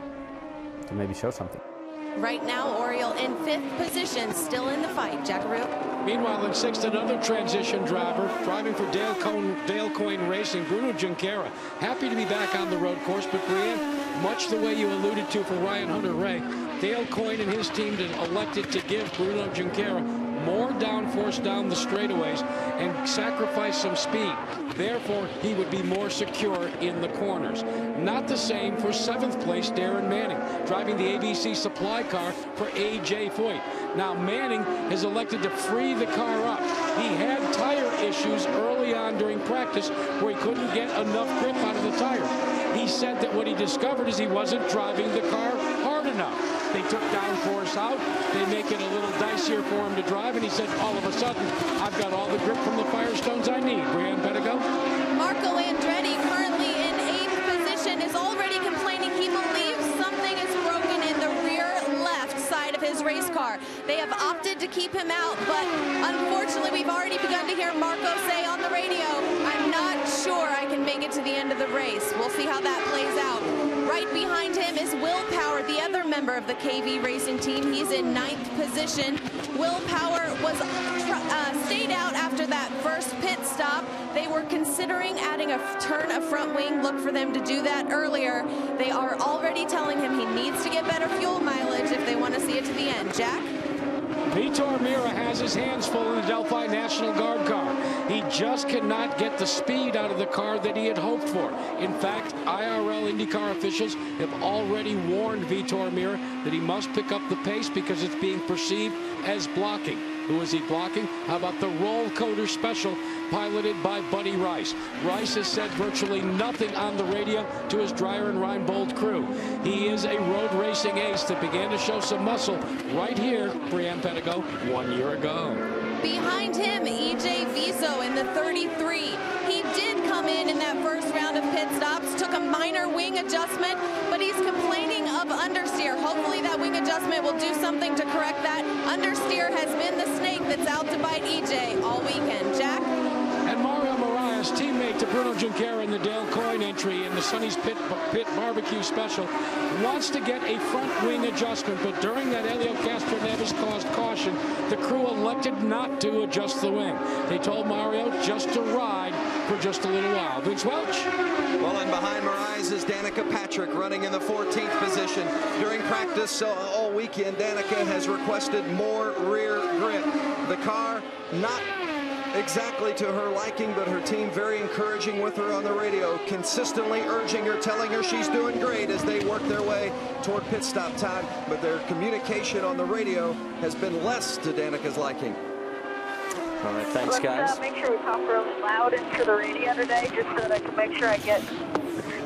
maybe show something. Right now, Oriol in 5th position, still in the fight. Jackaroo. Meanwhile, in 6th, another transition driver driving for Dale Coyne Racing, Bruno Junqueira. Happy to be back on the road course, but Brianne, much the way you alluded to for Ryan Hunter-Reay, Dale Coyne and his team elected to give Bruno Junqueira more downforce down the straightaways and sacrifice some speed. Therefore, he would be more secure in the corners. Not the same for 7th place Taryn Manning, driving the ABC supply car for A.J. Foyt. Now, Manning has elected to free the car up. He had tire issues early on during practice where he couldn't get enough grip out of the tires. He said that what he discovered is he wasn't driving the car hard enough. They took downforce out. They make it a little dicier for him to drive, and he said, all of a sudden, I've got all the grip from the Firestones I need. Brianne Pettigo. Marco Andretti, currently in 8th position, is already complaining he believes something is broken in the rear left side of his race car. They have opted to keep him out, but unfortunately, we've already begun to hear Marco say on the radio, I'm not sure I can make it to the end of the race. We'll see how that plays out. Right behind behind him is Will Power, the other member of the KV racing team. He's in 9th position. Will Power was stayed out after that first pit stop. They were considering adding a turn of front wing. Look for them to do that earlier. They are already telling him he needs to get better fuel mileage if they want to see it to the end. Jack? Vitor Meira has his hands full in the Delphi National Guard car. He just cannot get the speed out of the car that he had hoped for. In fact, IRL IndyCar officials have already warned Vitor Meira that he must pick up the pace because it's being perceived as blocking. Who is he blocking? How about the Roll Coder Special piloted by Buddy Rice? Rice has said virtually nothing on the radio to his Dreyer and Reinbold crew. He is a road racing ace that began to show some muscle right here, Brianne Pedigo, 1 year ago. Behind him, EJ Viso in the 33. He did come in that first round of pit stops, took a minor wing adjustment, but he's complaining of understeer. Hopefully that wing adjustment will do something to correct that. Understeer has been the snake that's out to bite EJ all weekend. Jack? And Mario Marias, teammate to Bruno Junqueira in the Dale Coyne entry in the Sonny's Pit Barbecue Special, wants to get a front wing adjustment, but during that Elio Castroneves caused caution, the crew elected not to adjust the wing. They told Mario just to ride for just a little while. Vince Welch. Well, and behind Marias is Danica Patrick running in the 14th position. During practice all weekend, Danica has requested more rear grip. The car not exactly to her liking, but her team very encouraging with her on the radio, consistently urging her, telling her she's doing great as they work their way toward pit stop time. But their communication on the radio has been less to Danica's liking. All right, thanks, guys. Make sure we talk really loud into the radio today, just so that I can make sure I get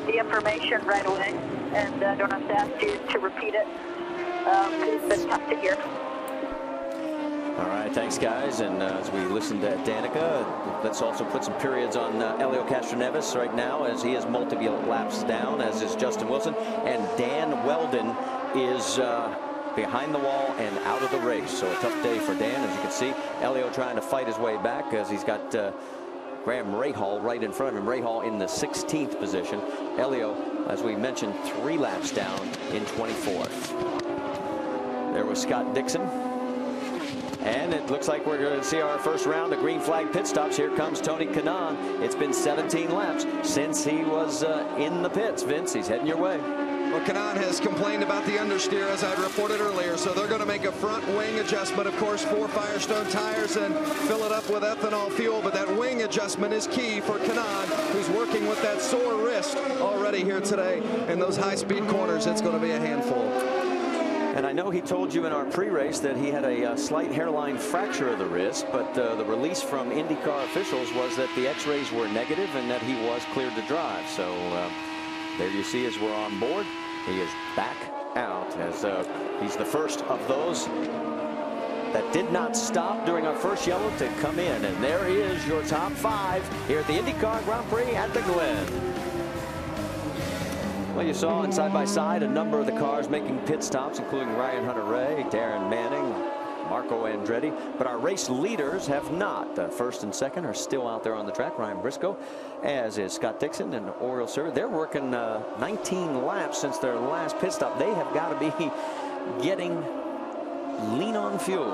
the information right away and don't have to ask you to repeat it. It's been tough to hear. All right, thanks, guys. And as we listen to Danica, let's also put some periods on Elio Castroneves right now, as he is multiple laps down, as is Justin Wilson. And Dan Weldon is behind the wall and out of the race. So a tough day for Dan, as you can see. Elio trying to fight his way back as he's got Graham Rahal right in front of him. Rahal in the 16th position. Elio, as we mentioned, 3 laps down in 24th. There was Scott Dixon. And it looks like we're going to see our first round of green flag pit stops. Here comes Tony Kanaan. It's been 17 laps since he was in the pits. Vince, he's heading your way. Well, Kanaan has complained about the understeer, as I reported earlier, so they're going to make a front wing adjustment, of course, for Firestone tires and fill it up with ethanol fuel. But that wing adjustment is key for Kanaan, who's working with that sore wrist already here today. In those high-speed corners, it's going to be a handful. And I know he told you in our pre-race that he had a slight hairline fracture of the wrist, but the release from IndyCar officials was that the x-rays were negative and that he was cleared to drive. So there you see, as we're on board, he is back out, as he's the first of those that did not stop during our first yellow to come in. And there is your top 5 here at the IndyCar Grand Prix at the Glen. Well, you saw in side-by-side a number of the cars making pit stops, including Ryan Hunter-Reay, Taryn Manning, Marco Andretti, but our race leaders have not. First and second are still out there on the track. Ryan Briscoe, as is Scott Dixon and Oriole Survey. They're working 19 laps since their last pit stop. They have got to be getting lean on fuel.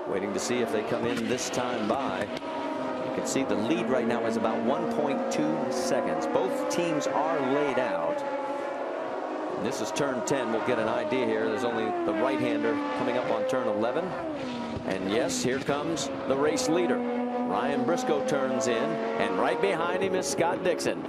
Waiting to see if they come in this time by. You can see the lead right now is about 1.2 seconds. Both teams are laid out. And this is turn 10. We'll get an idea here. There's only the right-hander coming up on turn 11. And yes, here comes the race leader. Ryan Briscoe turns in, and right behind him is Scott Dixon.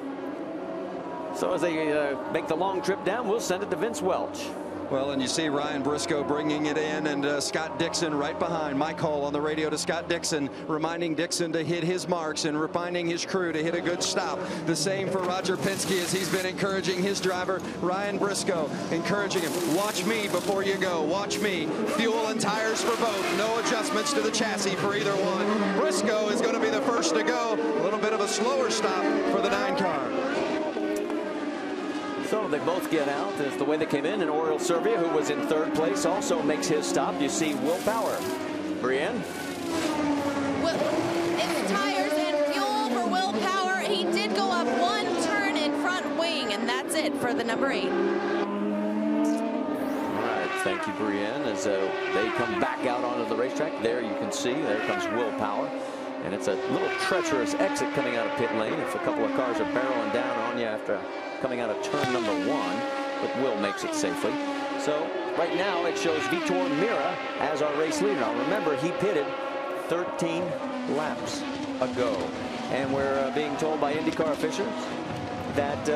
So as they make the long trip down, we'll send it to Vince Welch. Well, and you see Ryan Briscoe bringing it in, and Scott Dixon right behind. My call on the radio to Scott Dixon, reminding Dixon to hit his marks and reminding his crew to hit a good stop. The same for Roger Penske, as he's been encouraging his driver, Ryan Briscoe, encouraging him. Watch me before you go. Watch me. Fuel and tires for both. No adjustments to the chassis for either one. Briscoe is going to be the first to go. A little bit of a slower stop for the 9 car. So they both get out. That's the way they came in. And Oriole Survey, who was in 3rd place, also makes his stop. You see Will Power. Brienne? Well, it's tires and fuel for Will Power. He did it for the number 8. All right, thank you, Brienne, as they come back out onto the racetrack. There you can see, there comes Will Power. And it's a little treacherous exit coming out of pit lane if a couple of cars are barreling down on you after coming out of turn number 1. But Will makes it safely. So right now it shows Vitor Meira as our race leader. Now remember, he pitted 13 laps ago. And we're being told by IndyCar officials that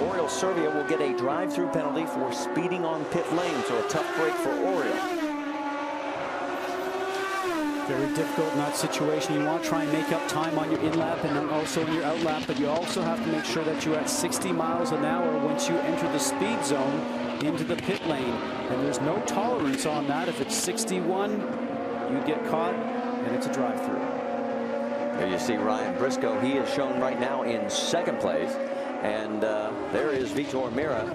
Oriol Servia will get a drive-through penalty for speeding on pit lane. So a tough break for Oriol. Very difficult in that situation. You want to try and make up time on your in-lap and then also on your out-lap, but you also have to make sure that you're at 60 miles an hour once you enter the speed zone into the pit lane. And there's no tolerance on that. If it's 61, you get caught, and it's a drive-through. There you see Ryan Briscoe. He is shown right now in second place. And there is Vitor Meira.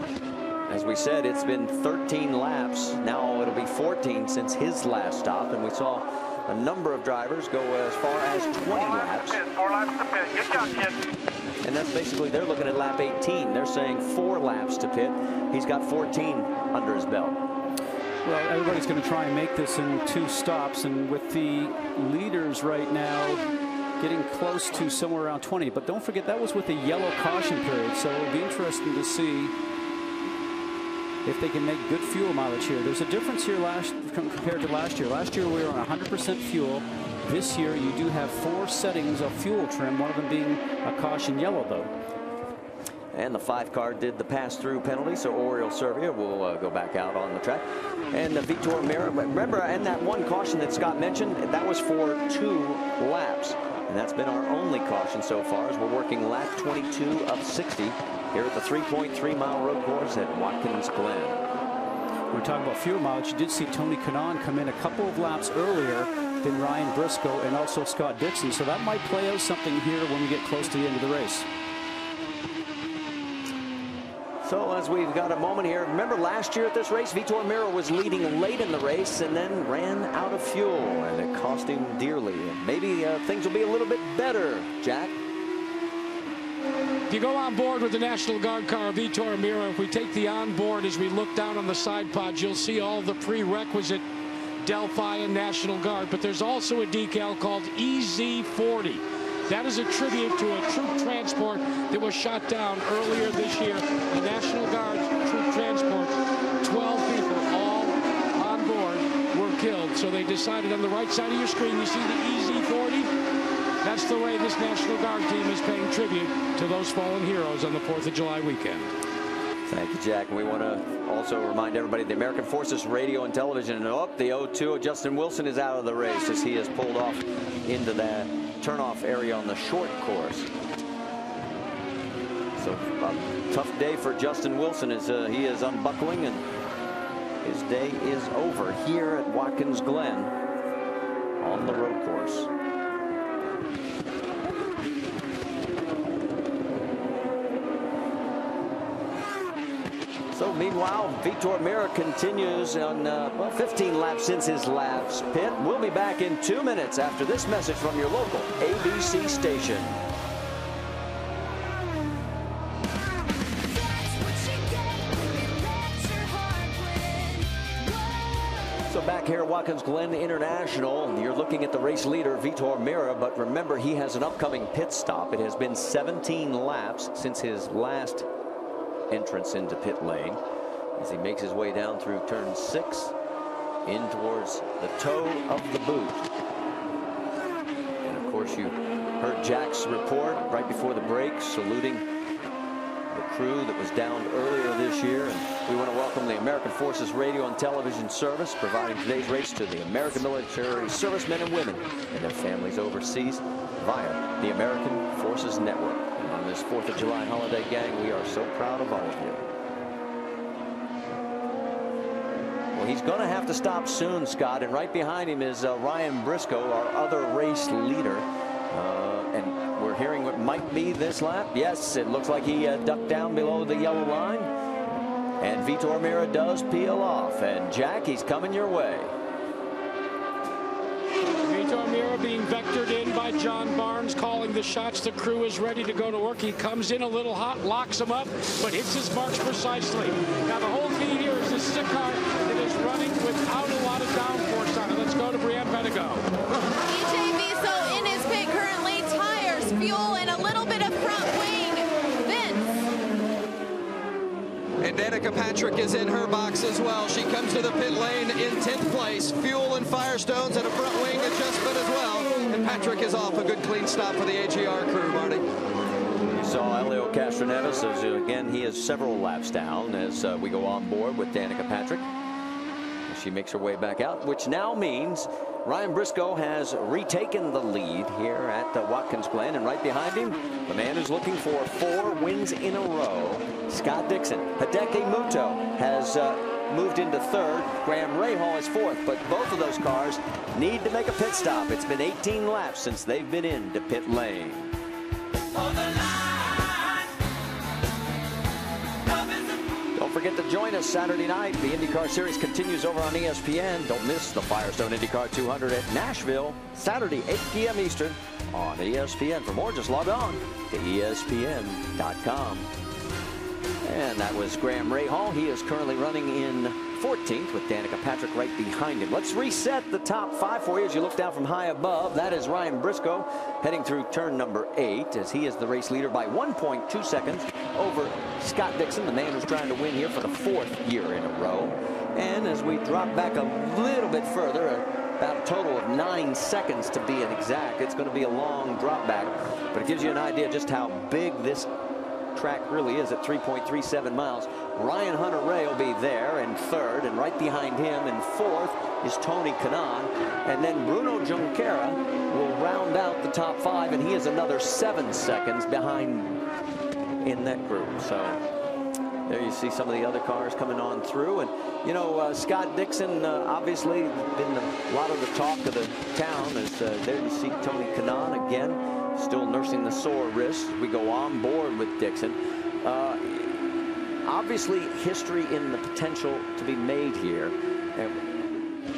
As we said, it's been 13 laps. Now it'll be 14 since his last stop. And we saw a number of drivers go as far as 20 laps. 4 laps to pit. Good job, kid. And that's basically, they're looking at lap 18. They're saying 4 laps to pit. He's got 14 under his belt. Well, everybody's going to try and make this in 2 stops. And with the leaders right now getting close to somewhere around 20. But don't forget, that was with the yellow caution period. So it'll be interesting to see if they can make good fuel mileage here. There's a difference here compared to last year. Last year we were on 100% fuel. This year you do have 4 settings of fuel trim, one of them being a caution yellow though. And the 5 car did the pass-through penalty, so Oriol Servia will go back out on the track. And Vitor Meira, remember, and that one caution that Scott mentioned, that was for 2 laps. And that's been our only caution so far as we're working lap 22 of 60 here at the 3.3-mile road course at Watkins Glen. We're talking about fuel mileage. You did see Tony Kanaan come in a couple of laps earlier than Ryan Briscoe and also Scott Dixon. So that might play out something here when we get close to the end of the race. So as we've got a moment here, remember last year at this race, Vitor Meira was leading late in the race and then ran out of fuel, and it cost him dearly. And maybe things will be a little bit better, Jack. If you go on board with the National Guard car, Vitor Meira, if we take the onboard as we look down on the side pods, you'll see all the prerequisite Delphi and National Guard. But there's also a decal called EZ40. That is a tribute to a troop transport that was shot down earlier this year. The National Guard troop transport, 12 people all on board were killed. So they decided on the right side of your screen, you see the EZ40? That's the way this National Guard team is paying tribute to those fallen heroes on the 4th of July weekend. Thank you, Jack. And we want to also remind everybody the American Forces Radio and Television. And up the 0-2, Justin Wilson is out of the race as he has pulled off into that turnoff area on the short course. So a tough day for Justin Wilson as he is unbuckling, and his day is over here at Watkins Glen on the road course. So meanwhile, Vitor Meira continues on 15 laps since his last pit. We'll be back in 2 minutes after this message from your local ABC station. So back here at Watkins Glen International, you're looking at the race leader, Vitor Meira, but remember he has an upcoming pit stop. It has been 17 laps since his last entrance into pit lane as he makes his way down through turn 6 in towards the toe of the boot. And of course you heard Jack's report right before the break saluting the crew that was downed earlier this year. And we want to welcome the American Forces Radio and Television Service, providing today's race to the American military servicemen and women and their families overseas via the American Forces Network. On this 4th of July holiday, gang, we are so proud of all of you. Well, he's going to have to stop soon, Scott, and right behind him is Ryan Briscoe, our other race leader. And we're hearing what might be this lap. Yes, it looks like he ducked down below the yellow line. And Vitor Meira does peel off. And Jack, he's coming your way. Vitor Meira being vectored in by John Barnes, calling calling the shots. The crew is ready to go to work. He comes in a little hot, locks him up, but hits his marks precisely. Now, the whole key here is this is a car that is running without a lot of downforce on it. Let's go to Brianne Pedigo. EJ Viso in his pit currently. Tires, fuel, and a little bit of front wing. And Danica Patrick is in her box as well. She comes to the pit lane in 10th place. Fuel and Firestones and a front wing adjustment as well. And Patrick is off. A good clean stop for the AGR crew, Marty. You saw Elio Castroneves, as again, he is several laps down as we go on board with Danica Patrick. She makes her way back out, which now means Ryan Briscoe has retaken the lead here at Watkins Glen, and right behind him, the man who's looking for 4 wins in a row, Scott Dixon. Hideki Muto has moved into 3rd. Graham Rahal is 4th, but both of those cars need to make a pit stop. It's been 18 laps since they've been into pit lane. Don't forget to join us Saturday night. The IndyCar Series continues over on ESPN. Don't miss the Firestone IndyCar 200 at Nashville, Saturday, 8 p.m. Eastern on ESPN. For more, just log on to ESPN.com. And that was Graham Rahal. He is currently running in 14th with Danica Patrick right behind him. Let's reset the top 5 for you as you look down from high above. That is Ryan Briscoe heading through turn number 8 as he is the race leader by 1.2 seconds over Scott Dixon, the man who's trying to win here for the 4th year in a row. And as we drop back a little bit further, about a total of 9 seconds to be exact, it's going to be a long drop back, but it gives you an idea just how big this track really is at 3.37 miles. Ryan Hunter-Reay will be there in 3rd, and right behind him in 4th is Tony Kanaan, and then Bruno Junqueira will round out the top 5, and he is another 7 seconds behind in that group. So there you see some of the other cars coming on through, and you know, Scott Dixon obviously been a lot of the talk of the town. As there you see Tony Kanaan again, still nursing the sore wrist. We go on board with Dixon. Obviously, history in the potential to be made here. And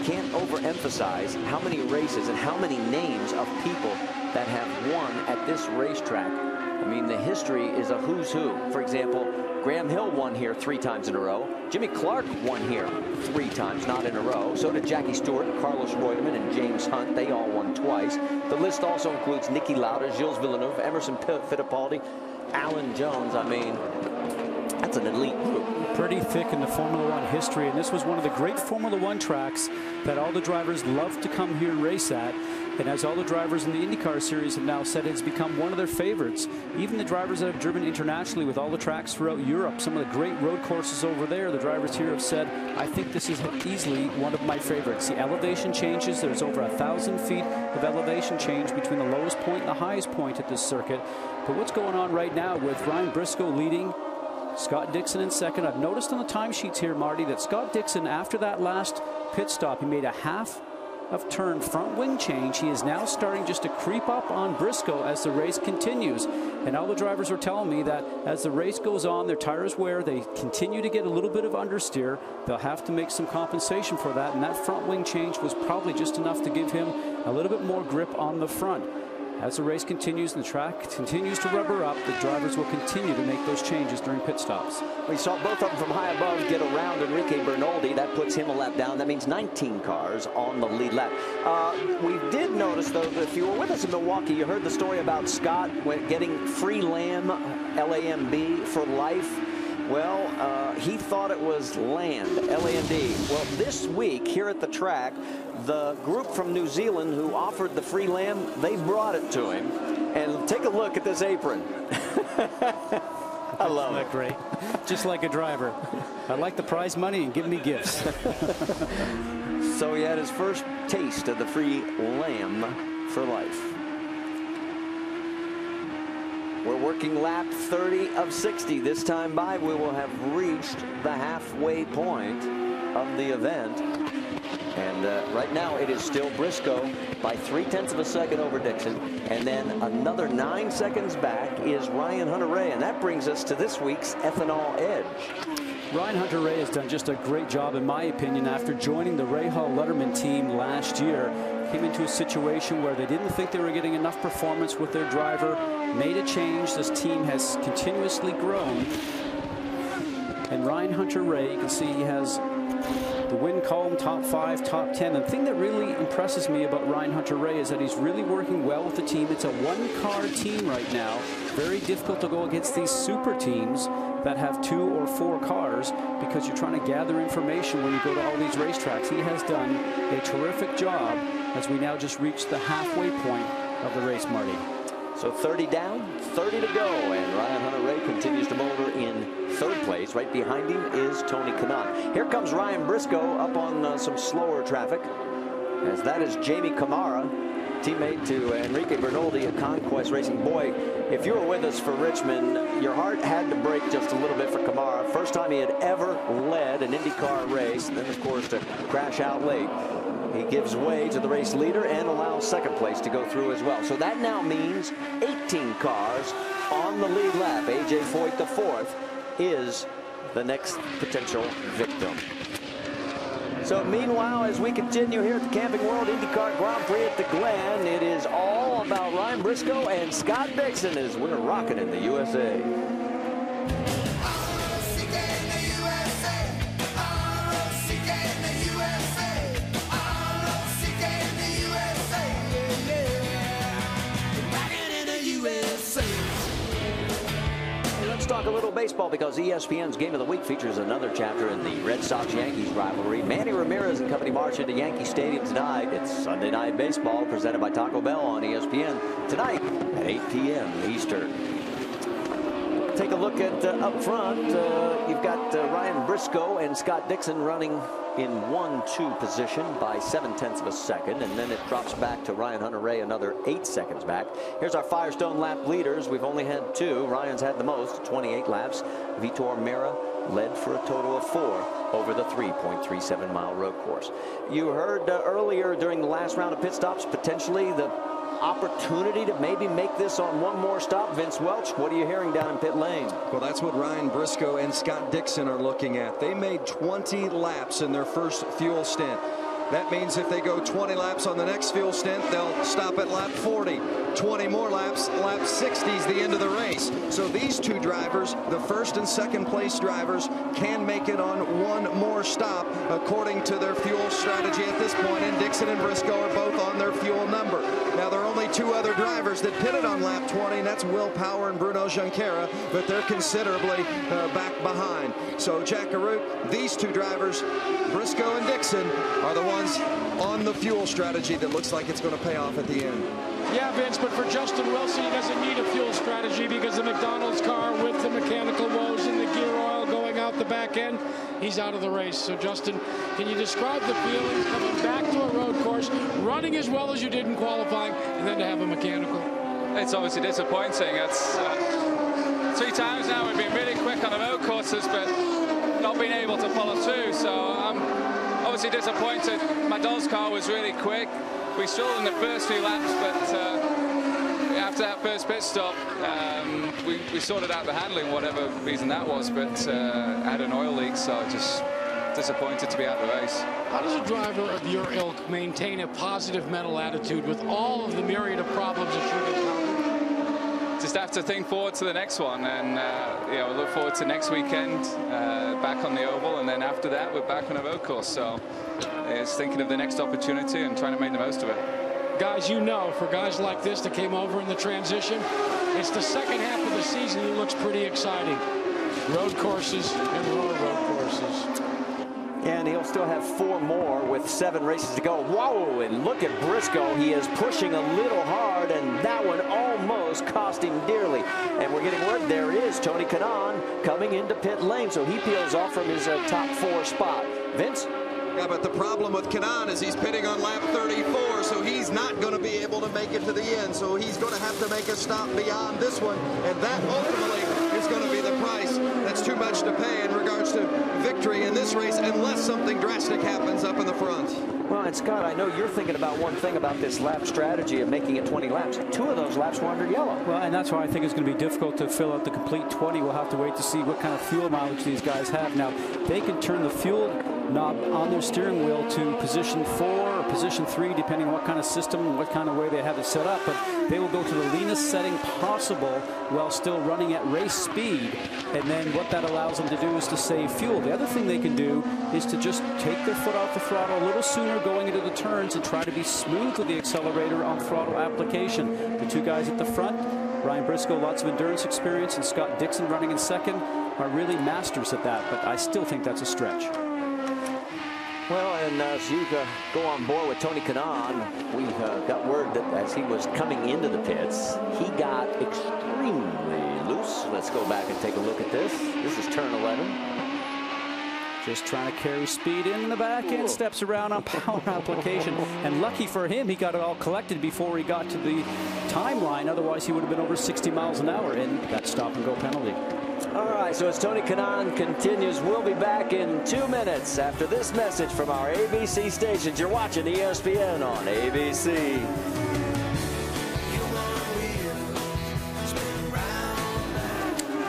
can't overemphasize how many races and how many names of people that have won at this racetrack. I mean, the history is a who's who. For example, Graham Hill won here 3 times in a row. Jimmy Clark won here 3 times, not in a row. So did Jackie Stewart, Carlos Reutemann, and James Hunt. They all won twice. The list also includes Niki Lauda, Gilles Villeneuve, Emerson Fittipaldi, Alan Jones. I mean, that's an elite group. Pretty thick in the Formula One history, and this was one of the great Formula One tracks that all the drivers love to come here and race at. And as all the drivers in the IndyCar series have now said, it's become one of their favorites. Even the drivers that have driven internationally with all the tracks throughout Europe, some of the great road courses over there, the drivers here have said, I think this is easily one of my favorites. The elevation changes. There's over 1,000 feet of elevation change between the lowest point and the highest point at this circuit. But what's going on right now with Ryan Briscoe leading, Scott Dixon in 2nd. I've noticed on the timesheets here, Marty, that Scott Dixon, after that last pit stop, he made a half of turn front wing change. He is now starting just to creep up on Briscoe as the race continues. And all the drivers are telling me that as the race goes on, their tires wear, they continue to get a little bit of understeer. They'll have to make some compensation for that. And that front wing change was probably just enough to give him a little bit more grip on the front. As the race continues and the track continues to rubber up, the drivers will continue to make those changes during pit stops. We saw both of them from high above get around Enrique Bernoldi. That puts him a lap down. That means 19 cars on the lead lap. We did notice, though, that if you were with us in Milwaukee, you heard the story about Scott getting free LAMB, LAMB for life. Well, he thought it was land, L-A-N-D. Well, this week here at the track, the group from New Zealand who offered the free LAMB, they brought it to him. And take a look at this apron. I love it. Great. Just like a driver. I like the prize money and give me gifts. So he had his first taste of the free LAMB for life. We're working lap 30 of 60. This time by, we will have reached the halfway point of the event. And right now, it is still Briscoe by 0.3 of a second over Dixon. And then another 9 seconds back is Ryan Hunter-Reay. And that brings us to this week's Ethanol Edge. Ryan Hunter-Reay has done just a great job, in my opinion, after joining the Rahal Letterman team last year. came into a situation where they didn't think they were getting enough performance with their driver, made a change. This team has continuously grown. And Ryan Hunter-Reay, you can see he has the win column, top 5, top 10. The thing that really impresses me about Ryan Hunter-Reay is that he's really working well with the team. It's a one-car team right now. Very difficult to go against these super teams that have 2 or 4 cars because you're trying to gather information when you go to all these racetracks. He has done a terrific job as we now just reach the halfway point of the race, Marty. So 30 down, 30 to go, and Ryan Hunter-Reay continues to motor in 3rd place. Right behind him is Tony Kanaan. Here comes Ryan Briscoe up on some slower traffic, as that is Jamie Camara, teammate to Enrique Bernoldi at Conquest Racing. Boy, if you were with us for Richmond, your heart had to break just a little bit for Camara. First time he had ever led an IndyCar race, and then of course to crash out late. He gives way to the race leader and allows 2nd place to go through as well. So that now means 18 cars on the lead lap. A.J. Foyt, the 4th, is the next potential victim. So meanwhile, as we continue here at the Camping World IndyCar Grand Prix at the Glen, it is all about Ryan Briscoe and Scott Dixon as we're rocking in the USA. Talk a little baseball because ESPN's Game of the Week features another chapter in the Red Sox-Yankees rivalry. Manny Ramirez and company march into Yankee Stadium tonight. It's Sunday Night Baseball presented by Taco Bell on ESPN tonight at 8 p.m. Eastern. Take a look at up front. You've got Ryan Briscoe and Scott Dixon running in 1-2 position by 0.7 of a second, and then it drops back to Ryan Hunter-Reay another 8 seconds back. Here's our Firestone Lap Leaders. We've only had 2. Ryan's had the most, 28 laps. Vitor Meira led for a total of 4 over the 3.37-mile road course. You heard earlier during the last round of pit stops, potentially the opportunity to maybe make this on one more stop. Vince Welch, what are you hearing down in pit lane? Well, that's what Ryan Briscoe and Scott Dixon are looking at. They made 20 laps in their first fuel stint. That means if they go 20 laps on the next fuel stint, they'll stop at lap 40. 20 more laps, lap 60 is the end of the race. So these 2 drivers, the 1st and 2nd place drivers, can make it on one more stop according to their fuel strategy at this point. And Dixon and Briscoe are both on their fuel number. Now, there are only 2 other drivers that pitted on lap 20, and that's Will Power and Bruno Junqueira, but they're considerably back behind. So, Jack Arute, these 2 drivers, Briscoe and Dixon, are the ones on the fuel strategy that looks like it's going to pay off at the end. Yeah, Vince, but for Justin Wilson, he doesn't need a fuel strategy because the McDonald's car with the mechanical woes and the gear oil going out the back end, he's out of the race. So, Justin, can you describe the feelings coming back to a road course, running as well as you did in qualifying, and then to have a mechanical? It's obviously disappointing. It's 3 times now we've been really quick on the road courses, but not being able to follow through. So I'm obviously disappointed. McDonald's car was really quick. We struggled in the first few laps, but after that first pit stop, we sorted out the handling, whatever reason that was, but had an oil leak, so just disappointed to be out of the race. How does a driver of your ilk maintain a positive mental attitude with all of the myriad of problems that you've encountered? Just have to think forward to the next one, and look forward to next weekend back on the oval, and then after that we're back on a road course. So it's thinking of the next opportunity and trying to make the most of it. Guys, for guys like this that came over in the transition, it's the second half of the season that looks pretty exciting. Road courses and more road courses. And he'll still have 4 more with 7 races to go. Whoa, and look at Briscoe. He is pushing a little hard, and that one almost cost him dearly. And we're getting word there is Tony Kanaan coming into pit lane, so he peels off from his top 4 spot. Vince? Yeah, but the problem with Kanaan is he's pitting on lap 34, so he's not going to be able to make it to the end. So he's going to have to make a stop beyond this one, and that ultimately is going to be the price. That's too much to pay in regards to victory in this race unless something drastic happens up in the front. Well, and Scott, I know you're thinking about one thing about this lap strategy of making it 20 laps. 2 of those laps were under yellow. Well, and that's why I think it's going to be difficult to fill out the complete 20. We'll have to wait to see what kind of fuel mileage these guys have. Now, they can turn the fuel knob on their steering wheel to position 4 or position 3, depending on what kind of system and what kind of way they have it set up. But they will go to the leanest setting possible while still running at race speed. And then what that allows them to do is to save fuel. The other thing they can do is to just take their foot off the throttle a little sooner going into the turns and try to be smooth with the accelerator on throttle application. The two guys at the front, Ryan Briscoe, lots of endurance experience, and Scott Dixon running in second, are really masters at that, but I still think that's a stretch. Well, and as you go on board with Tony Kanaan, we got word that as he was coming into the pits, he got extremely loose. Let's go back and take a look at this. This is turn 11. Just trying to carry speed in the back end, steps around on power application. And lucky for him, he got it all collected before he got to the timeline. Otherwise, he would have been over 60 miles an hour in that stop-and-go penalty. All right, so as Tony Kanaan continues, we'll be back in 2 minutes after this message from our ABC stations. You're watching ESPN on ABC.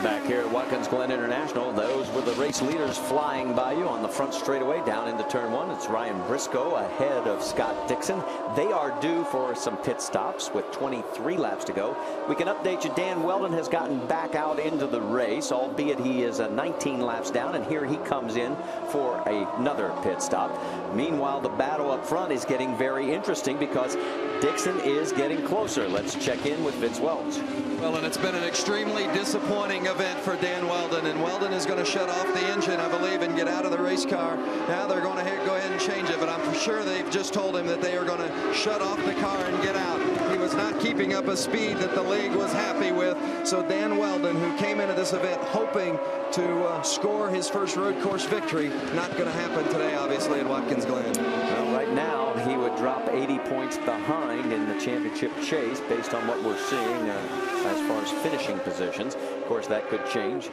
Back here at Watkins Glen International, those were the race leaders flying by you on the front straightaway down into turn 1. It's Ryan Briscoe ahead of Scott Dixon. They are due for some pit stops with 23 laps to go. We can update you, Dan Wheldon has gotten back out into the race, albeit he is 19 laps down, and here he comes in for another pit stop. Meanwhile, the battle up front is getting very interesting because Dixon is getting closer. Let's check in with Vince Welch. Well, and it's been an extremely disappointing event for Dan Wheldon, and Wheldon is going to shut off the engine, I believe, and get out of the race car. Now they're going to go ahead and change it, but I'm sure they've just told him that they are going to shut off the car and get out. He was not keeping up a speed that the league was happy with, so Dan Wheldon, who came into this event hoping to score his first road course victory, not going to happen today, obviously, at Watkins Glen. Well, right now, he would drop 80 points behind in the championship chase based on what we're seeing as far as finishing positions. Of course, that could change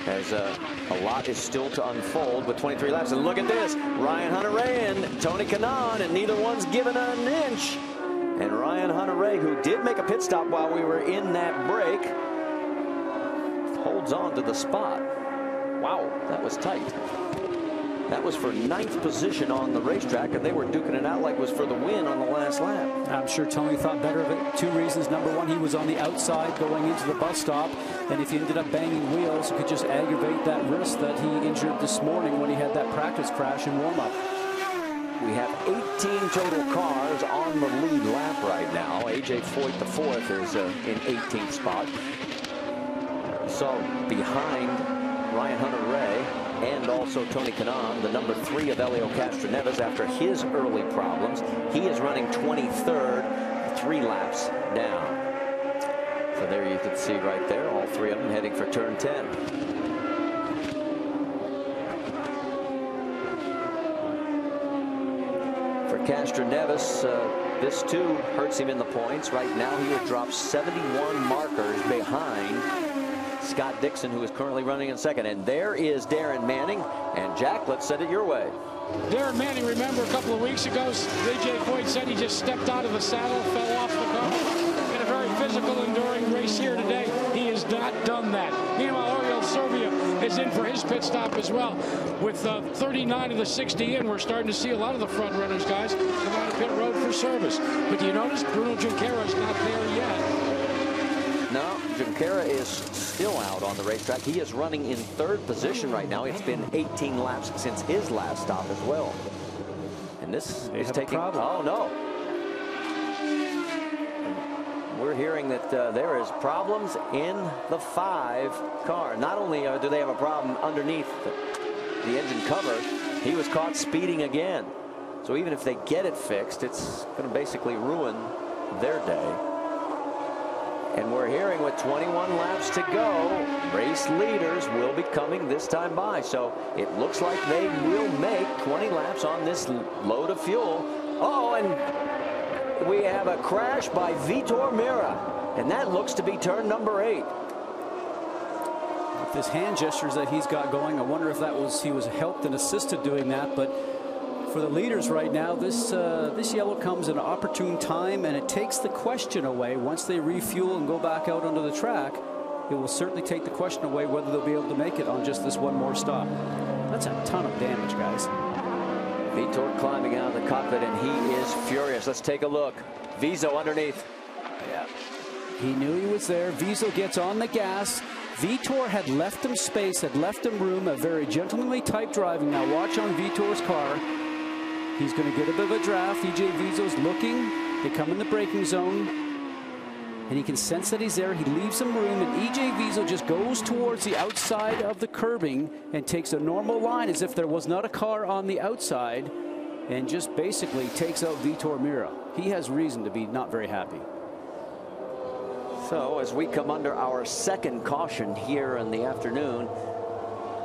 as a lot is still to unfold with 23 laps. And look at this, Ryan Hunter-Reay and Tony Kanaan, and neither one's given an inch. And Ryan Hunter-Reay, who did make a pit stop while we were in that break, holds on to the spot. Wow, that was tight. That was for 9th position on the racetrack, and they were duking it out like it was for the win on the last lap. I'm sure Tony thought better of it. 2 reasons. Number 1, he was on the outside going into the bus stop, and if he ended up banging wheels, it could just aggravate that wrist that he injured this morning when he had that practice crash in warm-up. We have 18 total cars on the lead lap right now. AJ Foyt, the 4th, is in 18th spot. So behind Ryan Hunter-Reay and also Tony Kanaan, the number 3 of Elio Castroneves, after his early problems. He is running 23rd, 3 laps down. So there you can see right there, all 3 of them heading for turn 10. For Castroneves, this too hurts him in the points. Right now he will drop 71 markers behind Scott Dixon, who is currently running in second. And there is Taryn Manning. And Jack, let's send it your way. Taryn Manning, remember a couple of weeks ago, AJ Foyt said he just stepped out of the saddle, fell off the car. In a very physical, enduring race here today, he has not done that. Meanwhile, Oriol Servia is in for his pit stop as well. With 39 of the 60 in, we're starting to see a lot of the front runners, guys, come out of pit road for service. But do you notice Bruno Junqueira is not there yet? No, Junqueira is still out on the racetrack. He is running in 3rd position right now. It's been 18 laps since his last stop as well. And this is taking... Oh, no. We're hearing that there is problems in the 5 car. Not only do they have a problem underneath the engine cover, he was caught speeding again. So even if they get it fixed, it's going to basically ruin their day. And we're hearing with 21 laps to go, race leaders will be coming this time by. So it looks like they will make 20 laps on this load of fuel. Oh, and we have a crash by Vitor Meira. And that looks to be turn number 8. With his hand gestures that he's got going, I wonder if that was he was helped and assisted doing that. But for the leaders right now, this yellow comes at an opportune time, and it takes the question away. Once they refuel and go back out onto the track, it will certainly take the question away whether they'll be able to make it on just this one more stop. That's a ton of damage, guys. Vitor climbing out of the cockpit, and he is furious. Let's take a look. Viso underneath. Yeah. He knew he was there. Viso gets on the gas. Vitor had left him space, had left him room, a very gentlemanly type driving. Now watch on Vitor's car. He's going to get a bit of a draft. EJ Viso's looking. They come in the braking zone. And he can sense that he's there. He leaves him room, and EJ Viso just goes towards the outside of the curbing and takes a normal line as if there was not a car on the outside, and just basically takes out Vitor Meira. He has reason to be not very happy. So as we come under our second caution here in the afternoon,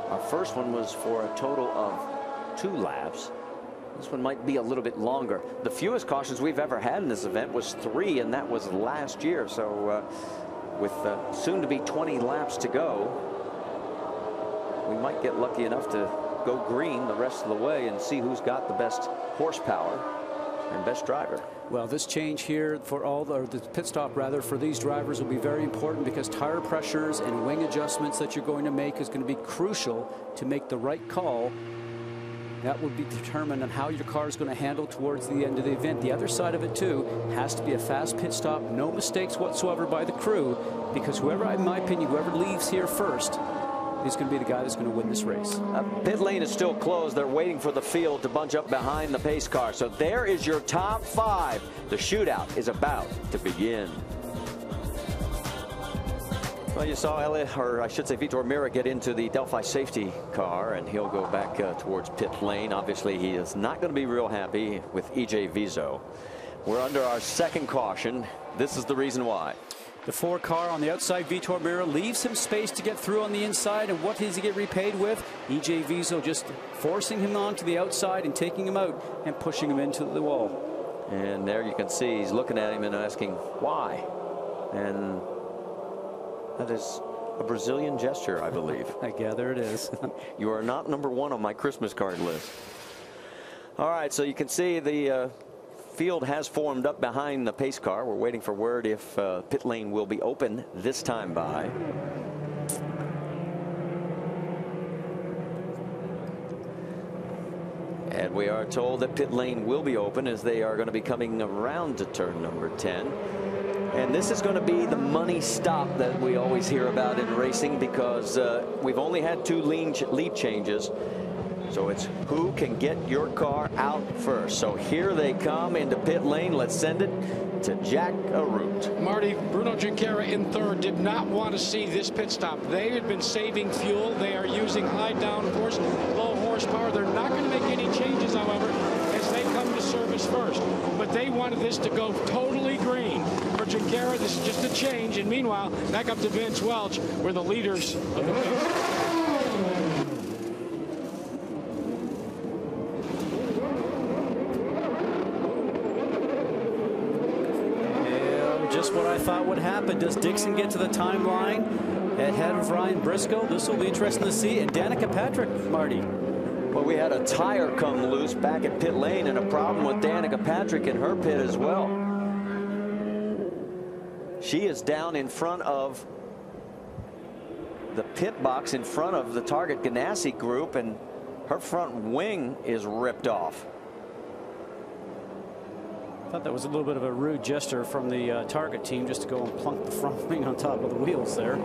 our first one was for a total of 2 laps. This one might be a little bit longer. The fewest cautions we've ever had in this event was 3, and that was last year. So with soon to be 20 laps to go, we might get lucky enough to go green the rest of the way and see who's got the best horsepower and best driver. Well, this change here for all the pit stop rather for these drivers will be very important, because tire pressures and wing adjustments that you're going to make is going to be crucial to make the right call. That would be determined on how your car is going to handle towards the end of the event. The other side of it too has to be a fast pit stop, no mistakes whatsoever by the crew, because whoever, in my opinion, whoever leaves here first is going to be the guy that's going to win this race. Pit lane is still closed. They're waiting for the field to bunch up behind the pace car. So there is your top 5. The shootout is about to begin. Well, you saw Elliot, or I should say Vitor Meira, get into the Delphi safety car, and he'll go back towards pit lane. Obviously, he is not going to be real happy with EJ Viso. We're under our second caution. This is the reason why. The 4 car on the outside, Vitor Meira, leaves him space to get through on the inside, and what does he get repaid with? EJ Viso just forcing him onto the outside and taking him out and pushing him into the wall. And there you can see he's looking at him and asking why. And that is a Brazilian gesture, I believe. I gather it is. You are not #1 on my Christmas card list. All right, so you can see the field has formed up behind the pace car. We're waiting for word if pit lane will be open this time by. And we are told that pit lane will be open as they are going to be coming around to turn number 10. And this is going to be the money stop that we always hear about in racing, because we've only had 2 lead changes. So it's who can get your car out first. So here they come into pit lane. Let's send it to Jack Arute. Marty, Bruno Junqueira in 3rd did not want to see this pit stop. They had been saving fuel. They are using high downforce, low horsepower. They're not going to make any changes, however, as they come to service first. But they wanted this to go totally green. For Junqueira, this is just a change. And meanwhile, back up to Vince Welch, where the leaders of the pit. Just what I thought would happen. Does Dixon get to the timeline ahead of Ryan Briscoe? This will be interesting to see. And Danica Patrick, Marty. Well, we had a tire come loose back at pit lane, and a problem with Danica Patrick in her pit as well. She is down in front of the pit box, in front of the Target Ganassi group, and her front wing is ripped off. I thought that was a little bit of a rude gesture from the Target team, just to go and plunk the front wing on top of the wheels there. I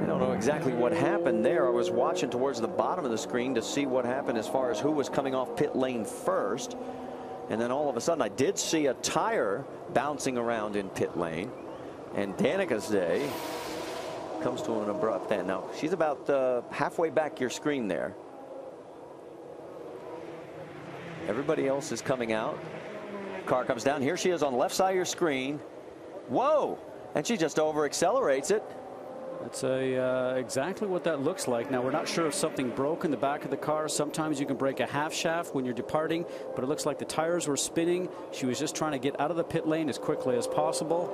don't know exactly what happened there. I was watching towards the bottom of the screen to see what happened as far as who was coming off pit lane first. And then all of a sudden I did see a tire bouncing around in pit lane. And Danica's day comes to an abrupt end. Now she's about halfway back your screen there. Everybody else is coming out. Car comes down. Here she is on the left side of your screen. Whoa! And she just over accelerates it. That's exactly what that looks like. Now, we're not sure if something broke in the back of the car. Sometimes you can break a half shaft when you're departing, but it looks like the tires were spinning. She was just trying to get out of the pit lane as quickly as possible.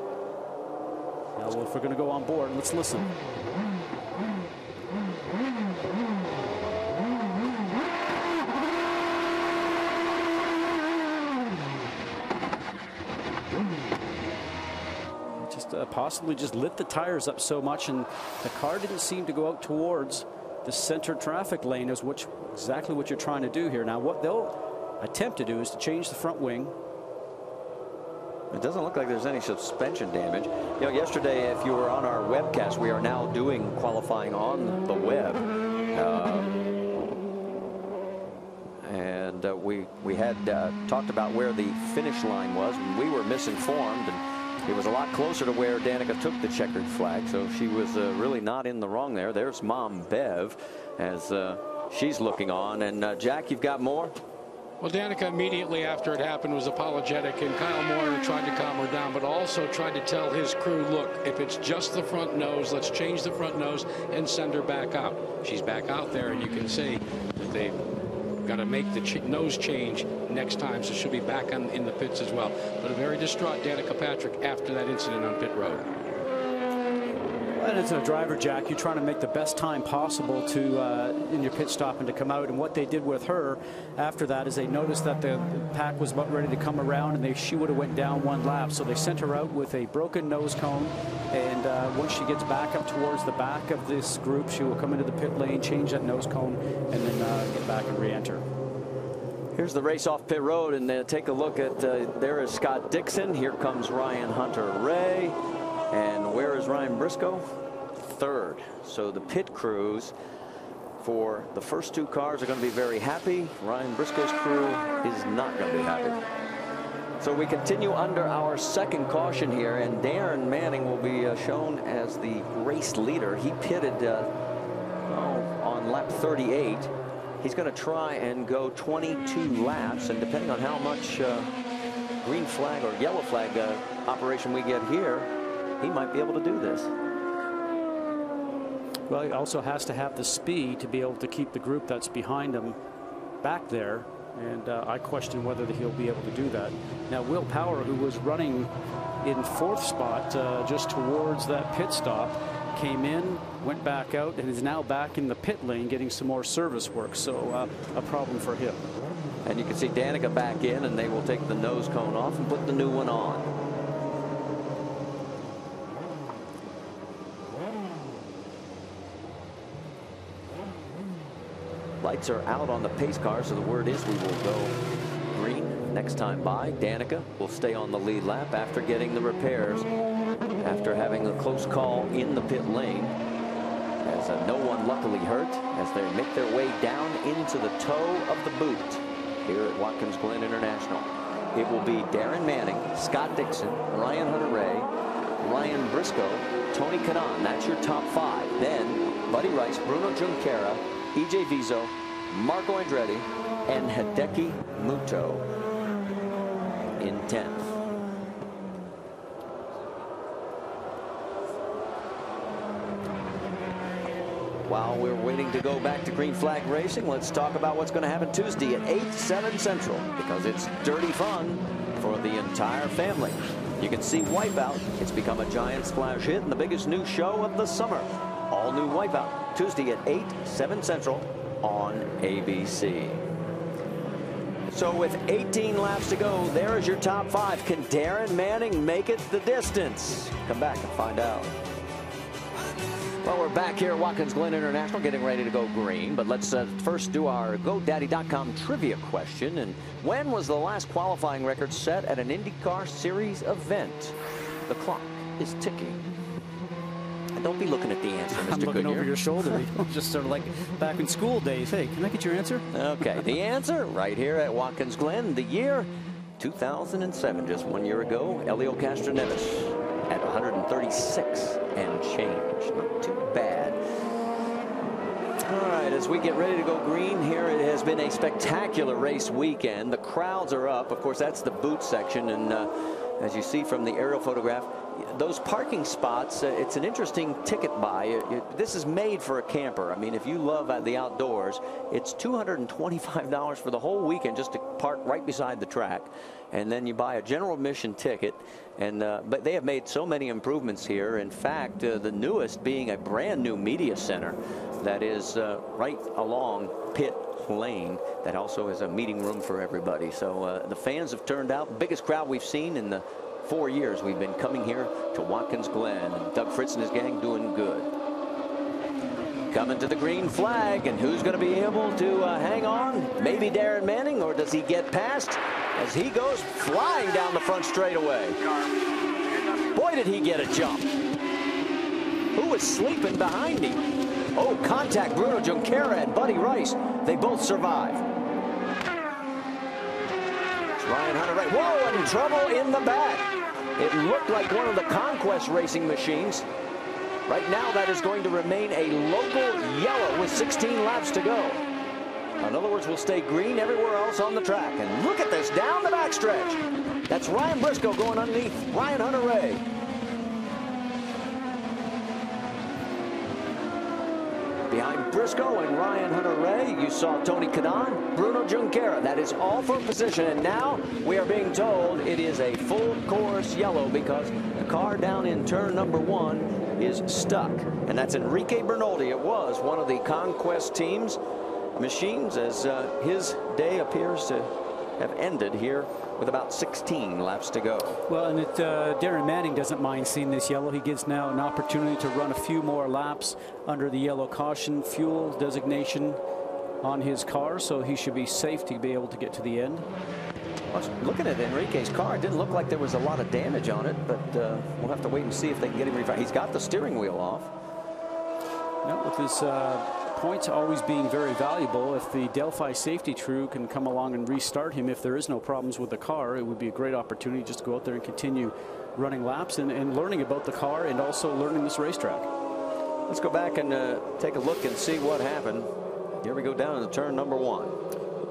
Now, well, if we're going to go on board, let's listen. Possibly just lit the tires up so much, and the car didn't seem to go out towards the center traffic lane is exactly what you're trying to do here. Now, what they'll attempt to do is to change the front wing. It doesn't look like there's any suspension damage. You know, yesterday, if you were on our webcast, we are now doing qualifying on the web. We had talked about where the finish line was, and we were misinformed, and it was a lot closer to where Danica took the checkered flag, so she was really not in the wrong there. There's Mom Bev as she's looking on. And Jack, you've got more? Well, Danica immediately after it happened was apologetic, and Kyle Moore tried to calm her down, but also tried to tell his crew, look, if it's just the front nose, let's change the front nose and send her back out. She's back out there, and you can see that they've got to make the nose change next time, so she'll be back in the pits as well. But a very distraught Danica Patrick after that incident on pit road. And as a driver, Jack, you're trying to make the best time possible to in your pit stop and to come out. And what they did with her after that is they noticed that the pack was about ready to come around, and she would have went down one lap. So they sent her out with a broken nose cone. And once she gets back up towards the back of this group, she will come into the pit lane, change that nose cone, and then get back and re-enter. Here's the race off pit road, and take a look at there is Scott Dixon. Here comes Ryan Hunter-Reay. And where is Ryan Briscoe? Third. So the pit crews for the first two cars are going to be very happy. Ryan Briscoe's crew is not going to be happy. So we continue under our second caution here, and Taryn Manning will be shown as the race leader. He pitted on lap 38. He's going to try and go 22 laps, and depending on how much green flag or yellow flag operation we get here, he might be able to do this. Well, he also has to have the speed to be able to keep the group that's behind him back there. And I question whether he'll be able to do that. Now, Will Power, who was running in fourth spot just towards that pit stop, came in, went back out, and is now back in the pit lane getting some more service work. So a problem for him. And you can see Danica back in, and they will take the nose cone off and put the new one on. Lights are out on the pace car, so the word is we will go green next time by. Danica will stay on the lead lap after getting the repairs, after having a close call in the pit lane, as no one luckily hurt as they make their way down into the toe of the boot here at Watkins Glen International. It will be Taryn Manning, Scott Dixon, Ryan Hunter-Reay, Ryan Briscoe, Tony Kanaan. That's your top five. Then Buddy Rice, Bruno Junqueira, EJ Vizo, Marco Andretti, and Hideki Muto in 10th. While we're waiting to go back to green flag racing, let's talk about what's going to happen Tuesday at 8/7 Central, because it's dirty fun for the entire family. You can see Wipeout. It's become a giant splash hit and the biggest new show of the summer. All new Wipeout, Tuesday at 8/7 Central on ABC. So with 18 laps to go, there is your top five. Can Taryn Manning make it the distance? Come back and find out. Well, we're back here at Watkins Glen International getting ready to go green, but let's first do our GoDaddy.com trivia question. And when was the last qualifying record set at an IndyCar Series event? The clock is ticking. And don't be looking at the answer, Mr. I'm looking Goodyear. over your shoulder. Just sort of like back in school days. Hey, can I get your answer? Okay, the answer right here at Watkins Glen. The year 2007, just 1 year ago. Elio Castroneves at 136 and change. Not too bad. All right, as we get ready to go green here, it has been a spectacular race weekend. The crowds are up. Of course, that's the boot section, and as you see from the aerial photograph, those parking spots, it's an interesting ticket buy. This is made for a camper. I mean, if you love the outdoors, it's $225 for the whole weekend just to park right beside the track. And then you buy a general admission ticket. And but they have made so many improvements here. In fact, the newest being a brand new media center that is right along pit lane that also is a meeting room for everybody. So the fans have turned out. Biggest crowd we've seen in the 4 years we've been coming here to Watkins Glen. And Doug Fritz and his gang doing good. coming to the green flag, and who's going to be able to hang on? Maybe Taryn Manning, or does he get past as he goes flying down the front straightaway? Boy, did he get a jump. Who was sleeping behind him? Oh, contact. Bruno Junqueira and Buddy Rice. They both survive. It's Ryan Hunter-Reay. Whoa, and trouble in the back. It looked like one of the Conquest racing machines. Right now, that is going to remain a local yellow with 16 laps to go. In other words, we'll stay green everywhere else on the track. And look at this, down the backstretch. That's Ryan Briscoe going underneath Ryan Hunter-Reay. Behind Briscoe and Ryan Hunter-Reay, you saw Tony Kanaan, Bruno Junqueira. That is all for position, and now we are being told it is a full course yellow because the car down in turn number 1 is stuck. And that's Enrique Bernoldi. It was one of the Conquest team's machines as his day appears to have ended here with about 16 laps to go. Well, and Taryn Manning doesn't mind seeing this yellow. He gives now an opportunity to run a few more laps under the yellow caution fuel designation on his car, so he should be safe to be able to get to the end. Looking at Enrique's car, it didn't look like there was a lot of damage on it, but we'll have to wait and see if they can get him revived. He's got the steering wheel off. No, with his points always being very valuable, if the Delphi safety crew can come along and restart him if there is no problems with the car, it would be a great opportunity just to go out there and continue running laps and learning about the car and also learning this racetrack. Let's go back and take a look and see what happened. Here we go down to turn number 1.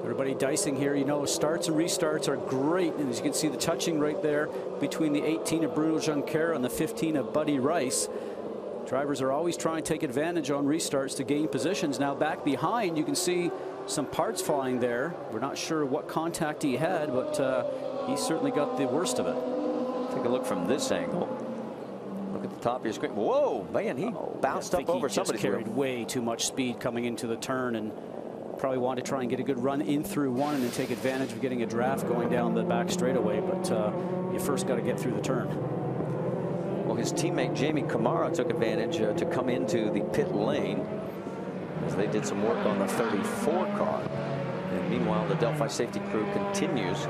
Everybody dicing here. You know, starts and restarts are great, and as you can see the touching right there between the 18 of Bruno Junqueira and the 15 of Buddy Rice. Drivers are always trying to take advantage on restarts to gain positions. Now back behind, you can see some parts flying there. We're not sure what contact he had, but he certainly got the worst of it. Take a look from this angle. Look at the top of your screen. Whoa, man, he bounced up over somebody's wheel. He carried way too much speed coming into the turn and probably wanted to try and get a good run in through 1 and then take advantage of getting a draft going down the back straightaway, but you first got to get through the turn. Well, his teammate Jamie Kamara took advantage to come into the pit lane as they did some work on the 34 car. And meanwhile, the Delphi safety crew continues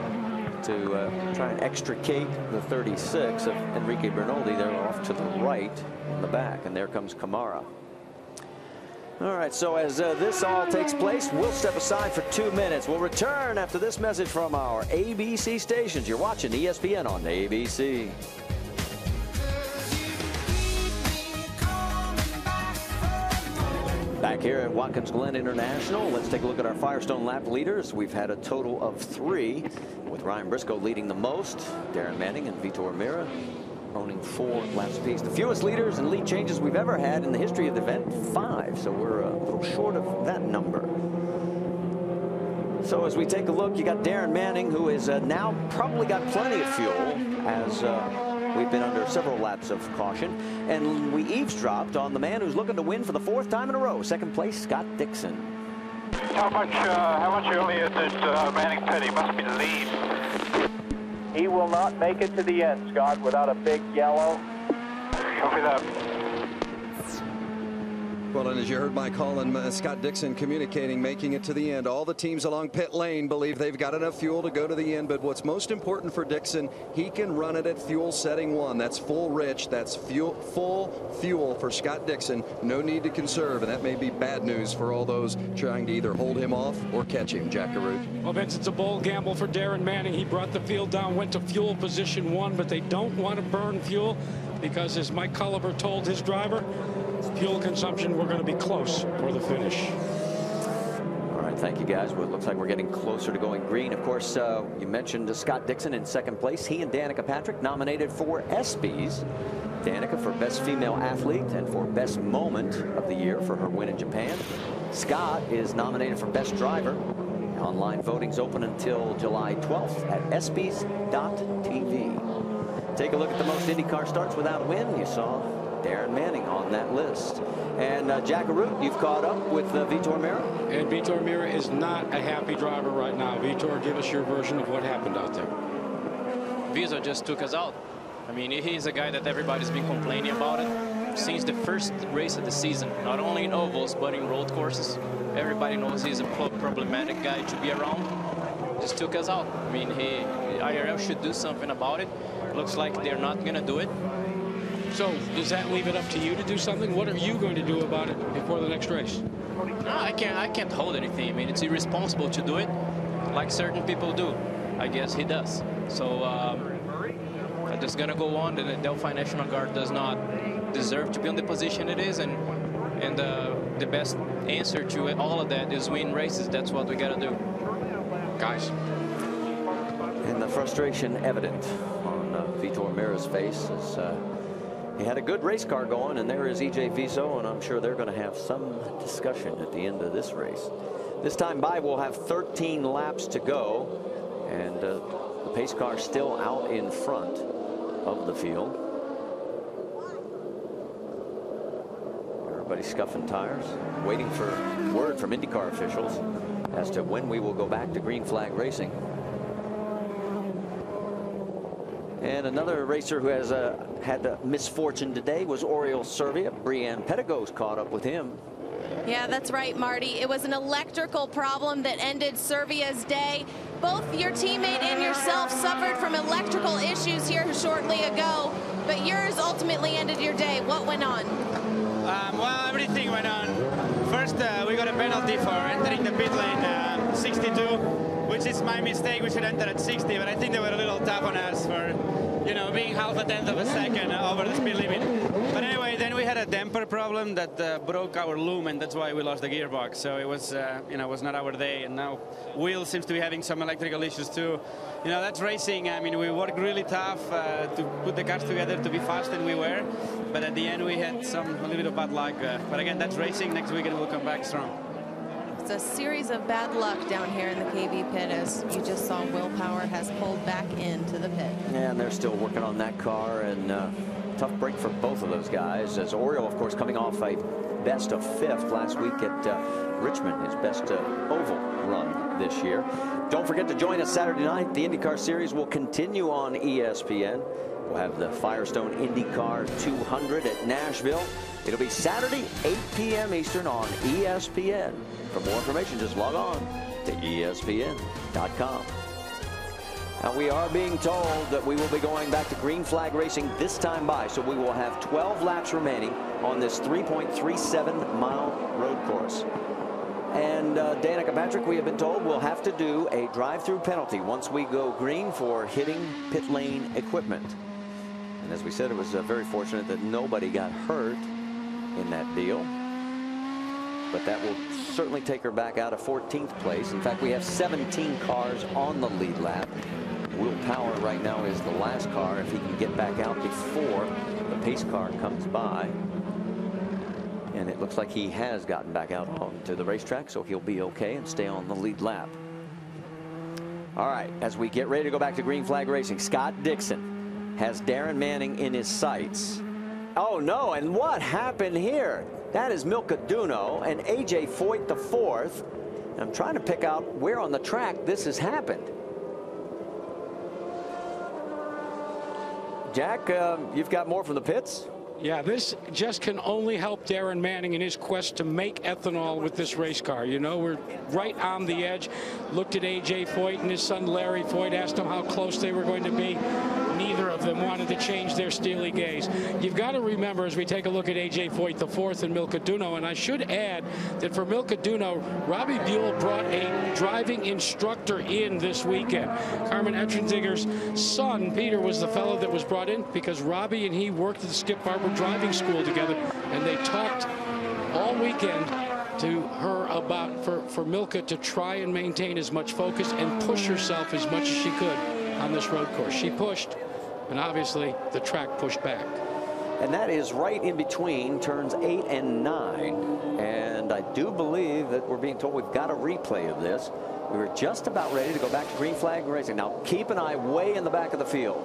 to try and extricate the 36 of Enrique Bernoldi. They're off to the right in the back, and there comes Kamara. All right, so as this all takes place, we'll step aside for 2 minutes. We'll return after this message from our ABC stations. You're watching ESPN on ABC. Back here at Watkins Glen International, let's take a look at our Firestone Lap Leaders. We've had a total of 3, with Ryan Briscoe leading the most, Taryn Manning and Vitor Meira owning 4 laps apiece. The fewest leaders and lead changes we've ever had in the history of the event, 5, so we're a little short of that number. So as we take a look, you got Taryn Manning, who is now probably got plenty of fuel as we've been under several laps of caution, and we eavesdropped on the man who's looking to win for the 4th time in a row. 2nd place, Scott Dixon. How much earlier did Manning pit? He must be the lead. He will not make it to the end, Scott, without a big yellow. Copy that. Well, and as you heard my call and Scott Dixon communicating, making it to the end. All the teams along pit lane believe they've got enough fuel to go to the end, but what's most important for Dixon, he can run it at fuel setting 1. That's full rich. That's full fuel for Scott Dixon. No need to conserve, and that may be bad news for all those trying to either hold him off or catch him. Jack Carruth. Well, Vince, it's a bold gamble for Taryn Manning. He brought the field down, went to fuel position 1, but they don't want to burn fuel because, as Mike Culliver told his driver, fuel consumption, we're going to be close for the finish. All right, thank you, guys. Well, it looks like we're getting closer to going green. Of course, you mentioned Scott Dixon in 2nd place. He and Danica Patrick nominated for ESPYs. Danica for Best Female Athlete and for Best Moment of the Year for her win in Japan. Scott is nominated for Best Driver. Online voting's open until July 12th at ESPYs.tv. Take a look at the most IndyCar starts without a win. You saw Taryn Manning on that list. And Jack Carruth, you've caught up with Vitor Meira. And Vitor Meira is not a happy driver right now. Vitor, give us your version of what happened out there. Vitor just took us out. I mean, he's a guy that everybody's been complaining about it. since the first race of the season, not only in ovals, but in road courses. Everybody knows he's a problematic guy to be around. Just took us out. I mean, IRL should do something about it. Looks like they're not going to do it. So does that leave it up to you to do something? What are you going to do about it before the next race? No, I can't hold anything. I mean, it's irresponsible to do it, like certain people do. I guess he does. So I'm just going to go on. The Delphi National Guard does not deserve to be in the position it is, and the best answer to all of that is win races. That's what we got to do, guys. And the frustration evident on Vitor Meira's face as he had a good race car going, and there is EJ Viso, and I'm sure they're going to have some discussion at the end of this race. This time by, we'll have 13 laps to go, and the pace car still out in front of the field. Everybody scuffing tires, waiting for word from IndyCar officials as to when we will go back to green flag racing. And another racer who has had a misfortune today was Oriol Servia. Brianne Pettigos caught up with him. Yeah, that's right, Marty. It was an electrical problem that ended Servia's day. Both your teammate and yourself suffered from electrical issues here shortly ago, but yours ultimately ended your day. What went on? Well, everything went on. First, we got a penalty for entering the pit lane 62, which is my mistake. We should enter at 60, but I think they were a little tough on us for, you know, being half a tenth of a second over the speed limit. But anyway, then we had a damper problem that broke our loom, and that's why we lost the gearbox. So it was, you know, it was not our day. And now Will seems to be having some electrical issues too. You know, that's racing. I mean, we worked really tough to put the cars together to be fast, and we were. But at the end, we had a little bit of bad luck. But again, that's racing. Next weekend, we'll come back strong. It's a series of bad luck down here in the KV pit, as you just saw. Will Power has pulled back into the pit. Yeah, and they're still working on that car, and tough break for both of those guys, as Oriol, of course, coming off a best of 5th last week at Richmond, his best oval run this year. Don't forget to join us Saturday night. The IndyCar Series will continue on ESPN. We'll have the Firestone IndyCar 200 at Nashville. It'll be Saturday, 8 p.m. Eastern on ESPN. For more information, just log on to ESPN.com. Now, we are being told that we will be going back to green flag racing this time by, so we will have 12 laps remaining on this 3.37-mile road course. And Danica Patrick, we have been told we'll have to do a drive-through penalty once we go green for hitting pit lane equipment. And as we said, it was very fortunate that nobody got hurt in that deal. But that will certainly take her back out of 14th place. In fact, we have 17 cars on the lead lap. Will Power right now is the last car if he can get back out before the pace car comes by. And it looks like he has gotten back out onto the racetrack, so he'll be okay and stay on the lead lap. All right, as we get ready to go back to green flag racing, Scott Dixon has Taryn Manning in his sights. Oh no, and what happened here? That is Milka Duno and AJ Foyt the 4th. I'm trying to pick out where on the track this has happened. Jack, you've got more from the pits? Yeah, this just can only help Taryn Manning in his quest to make ethanol with this race car. You know, we're right on the edge. Looked at AJ Foyt and his son Larry Foyt, asked him how close they were going to be. Neither of them wanted to change their steely gaze. You've got to remember, as we take a look at AJ Foyt the 4th and Milka Duno, and I should add that for Milka Duno, Robbie Buell brought a driving instructor in this weekend. Carmen Etrinziger's son, Peter, was the fellow that was brought in because Robbie and he worked at the Skip Barber driving school together, and they talked all weekend to her about for Milka to try and maintain as much focus and push herself as much as she could on this road course. She pushed, and obviously the track pushed back. And that is right in between turns 8 and 9. And I do believe that we're being told we've got a replay of this. We were just about ready to go back to green flag racing. Now keep an eye way in the back of the field.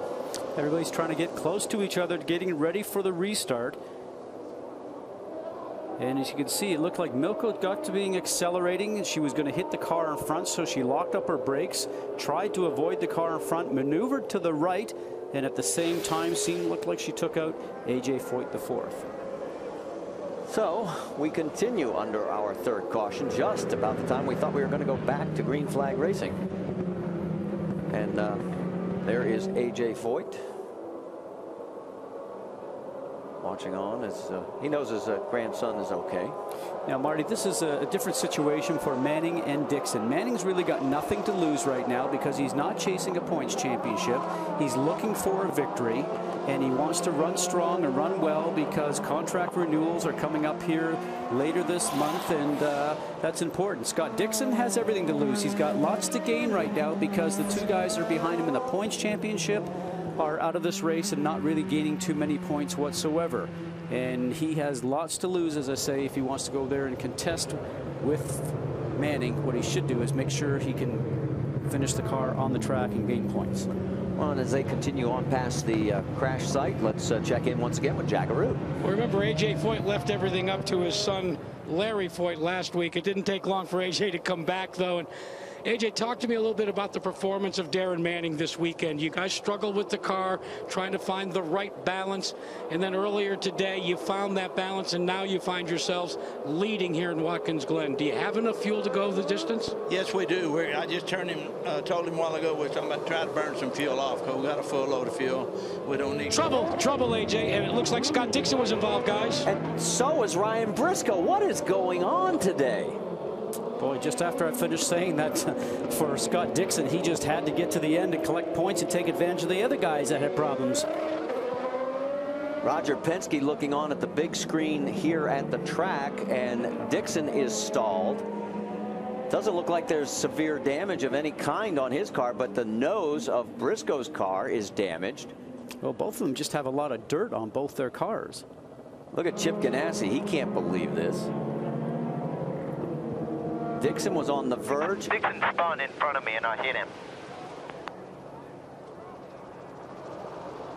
Everybody's trying to get close to each other, getting ready for the restart. And as you can see, it looked like Milka got to being accelerating, and she was going to hit the car in front, so she locked up her brakes, tried to avoid the car in front, maneuvered to the right, and at the same time looked like she took out AJ Foyt the 4th. So we continue under our third caution, just about the time we thought we were going to go back to green flag racing. And there is A.J. Foyt watching on as he knows his grandson is okay. Now, Marty, this is a different situation for Manning and Dixon. Manning's really got nothing to lose right now because he's not chasing a points championship. He's looking for a victory, and he wants to run strong and run well because contract renewals are coming up here later this month, and that's important. Scott Dixon has everything to lose. He's got lots to gain right now because the two guys that are behind him in the points championship are out of this race and not really gaining too many points whatsoever. And he has lots to lose, as I say, if he wants to go there and contest with Manning. What he should do is make sure he can finish the car on the track and gain points. Well, and as they continue on past the crash site, let's check in once again with Jackaroo. Well, remember, A.J. Foyt left everything up to his son, Larry Foyt, last week. It didn't take long for A.J. to come back, though. And A.J., talk to me a little bit about the performance of Taryn Manning this weekend. You guys struggled with the car, trying to find the right balance. And then earlier today, you found that balance, and now you find yourselves leading here in Watkins Glen. Do you have enough fuel to go the distance? Yes, we do. I just told him a while ago we're talking about trying to burn some fuel off because we got a full load of fuel. We don't need trouble, A.J., and it looks like Scott Dixon was involved, guys. And so is Ryan Briscoe. What is going on today? Boy, just after I finished saying that for Scott Dixon, he just had to get to the end and collect points and take advantage of the other guys that had problems. Roger Penske looking on at the big screen here at the track, and Dixon is stalled. Doesn't look like there's severe damage of any kind on his car, but the nose of Briscoe's car is damaged. Well, both of them just have a lot of dirt on both their cars. Look at Chip Ganassi. He can't believe this. Dixon was on the verge. Dixon spun in front of me and I hit him.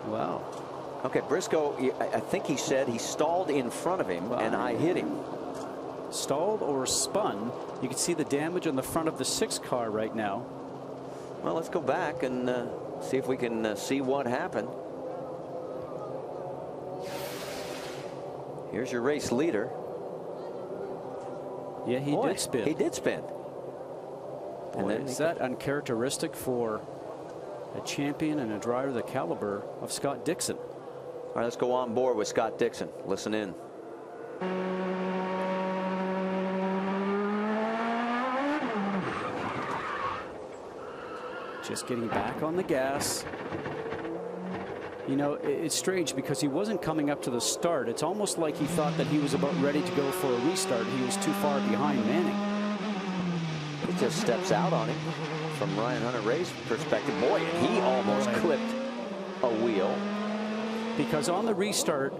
Wow. Okay, Briscoe, I think he said he stalled in front of him and I hit him. Stalled or spun. You can see the damage on the front of the 6 car right now. Well, let's go back and see if we can see what happened. Here's your race leader. Yeah, he did spin. He did spin. Boy, and then is that uncharacteristic for a champion and a driver the caliber of Scott Dixon? All right, let's go on board with Scott Dixon. Listen in. Just getting back on the gas. You know, it's strange because he wasn't coming up to the start. It's almost like he thought that he was about ready to go for a restart. He was too far behind Manning. He just steps out on him from Ryan Hunter-Reay's perspective. Boy, he almost clipped a wheel. Because on the restart,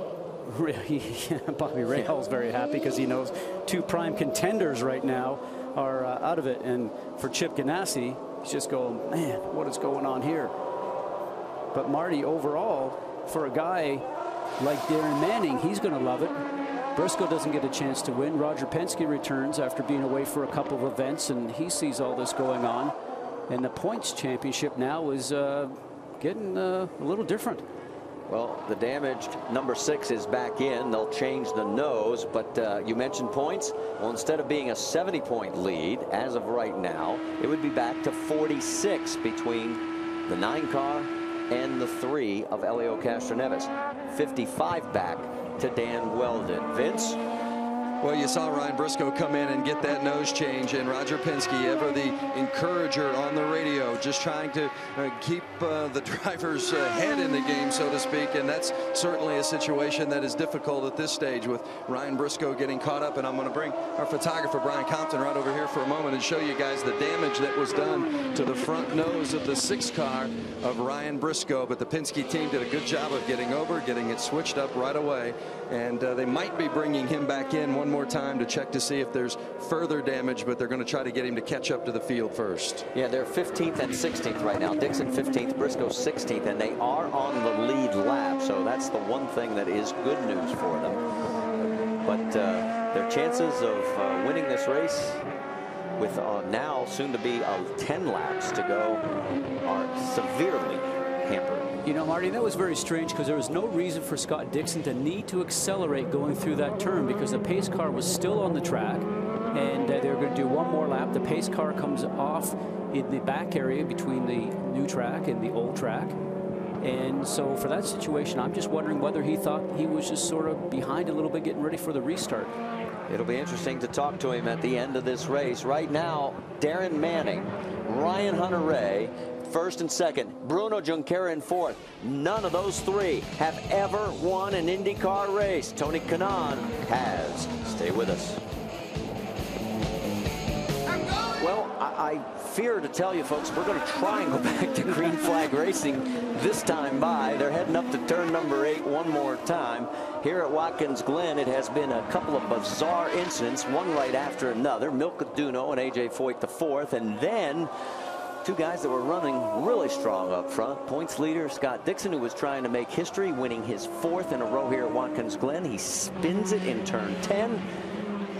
Bobby Rahaal's very happy because he knows 2 prime contenders right now are out of it. And for Chip Ganassi, he's just going, man, what is going on here? But Marty, overall, for a guy like Taryn Manning, he's going to love it. Briscoe doesn't get a chance to win. Roger Penske returns after being away for a couple of events, and he sees all this going on. And the points championship now is getting a little different. Well, the damaged number 6 is back in. They'll change the nose, but you mentioned points. Well, instead of being a 70-point lead as of right now, it would be back to 46 between the 9 car and the 3 of Elio Castroneves. 55 back to Dan Weldon. Vince? Well, you saw Ryan Briscoe come in and get that nose change, and Roger Penske, ever the encourager on the radio, just trying to keep the driver's head in the game, so to speak, and that's certainly a situation that is difficult at this stage with Ryan Briscoe getting caught up. And I'm going to bring our photographer Brian Compton right over here for a moment and show you guys the damage that was done to the front nose of the 6 car of Ryan Briscoe. But the Penske team did a good job of getting over, getting it switched up right away, and they might be bringing him back in one more time to check to see if there's further damage, but they're going to try to get him to catch up to the field first. Yeah, they're 15th and 16th right now. Dixon 15th, Briscoe 16th, and they are on the lead lap, so that's the one thing that is good news for them. But their chances of winning this race with now soon to be 10 laps to go are severely hampered. You know, Marty, that was very strange because there was no reason for Scott Dixon to need to accelerate going through that turn because the pace car was still on the track, and they were going to do one more lap. The pace car comes off in the back area between the new track and the old track. And so for that situation, I'm just wondering whether he thought he was just sort of behind a little bit getting ready for the restart. It'll be interesting to talk to him at the end of this race. Right now, Taryn Manning, Ryan Hunter-Reay, first and second, Bruno Junqueira in fourth. None of those three have ever won an IndyCar race. Tony Kanaan has. Stay with us. Well, I fear to tell you, folks, we're going to try and go back to green flag racing this time by. They're heading up to turn number 8 one more time. Here at Watkins Glen, it has been a couple of bizarre incidents, one right after another. Milka Duno and A.J. Foyt the fourth, and then two guys that were running really strong up front. Points leader Scott Dixon, who was trying to make history, winning his 4th in a row here at Watkins Glen. He spins it in turn 10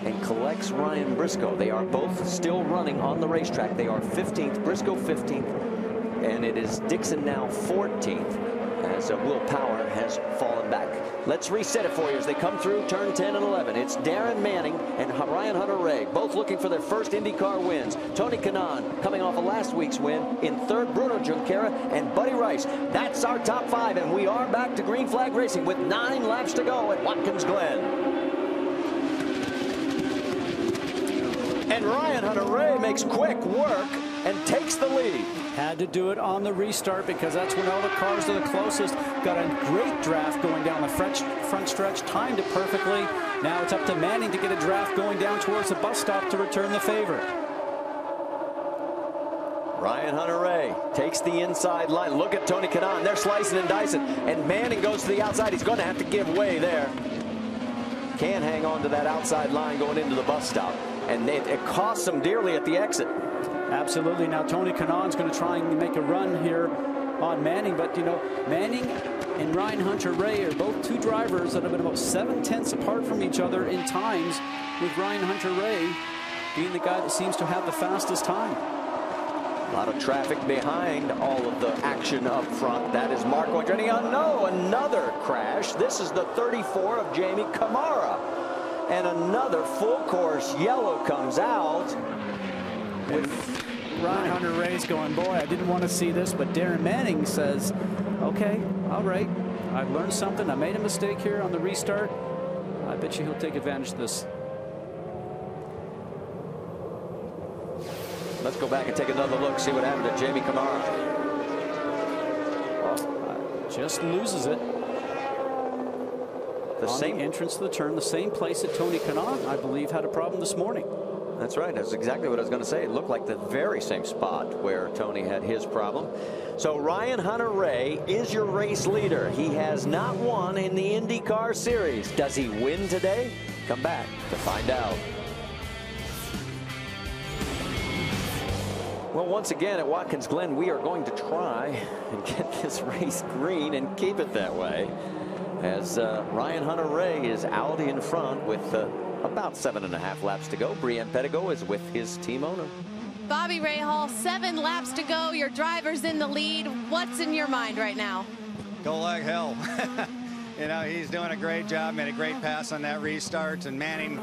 and collects Ryan Briscoe. They are both still running on the racetrack. They are 15th, Briscoe 15th, and it is Dixon now 14th as Will Power has fallen back. Let's reset it for you as they come through turn 10 and 11. It's Taryn Manning and Ryan Hunter-Reay, both looking for their first IndyCar wins. Tony Kanaan coming off of last week's win in third, Bruno Junqueira and Buddy Rice. That's our top 5, and we are back to green flag racing with 9 laps to go at Watkins Glen. And Ryan Hunter-Reay makes quick work and takes the lead. Had to do it on the restart because that's when all the cars are the closest. Got a great draft going down the front stretch, timed it perfectly. Now it's up to Manning to get a draft going down towards the bus stop to return the favor. Ryan Hunter-Reay takes the inside line. Look at Tony Kanaan. They're slicing and dicing. And Manning goes to the outside. He's going to have to give way there. Can hang on to that outside line going into the bus stop. And it costs them dearly at the exit. Absolutely. Now Tony Kanaan's going to try and make a run here on Manning. But, you know, Manning and Ryan Hunter-Reay are both two drivers that have been about 7/10 apart from each other in times, with Ryan Hunter-Reay being the guy that seems to have the fastest time. A lot of traffic behind all of the action up front. That is Marco Andretti. Oh, no, another crash. This is the 34 of Jamie Kamara. And another full course yellow comes out. With Ryan Hunter-Reay's going, boy, I didn't want to see this, but Taryn Manning says, okay, all right, I've learned something. I made a mistake here on the restart. I bet you he'll take advantage of this. Let's go back and take another look, see what happened to Jamie Kamara. Just loses it. The same entrance to the turn, the same place that Tony Kanaan, I believe, had a problem this morning. That's right. That's exactly what I was going to say. It looked like the very same spot where Tony had his problem. So Ryan Hunter-Reay is your race leader. He has not won in the IndyCar Series. Does he win today? Come back to find out. Well, once again at Watkins Glen, we are going to try and get this race green and keep it that way, as Ryan Hunter-Reay is out in front with about 7.5 laps to go. Brienne Pettigo is with his team owner. Bobby Rahal, 7 laps to go. Your driver's in the lead. What's in your mind right now? Go like hell. You know, he's doing a great job, made a great pass on that restart, and Manning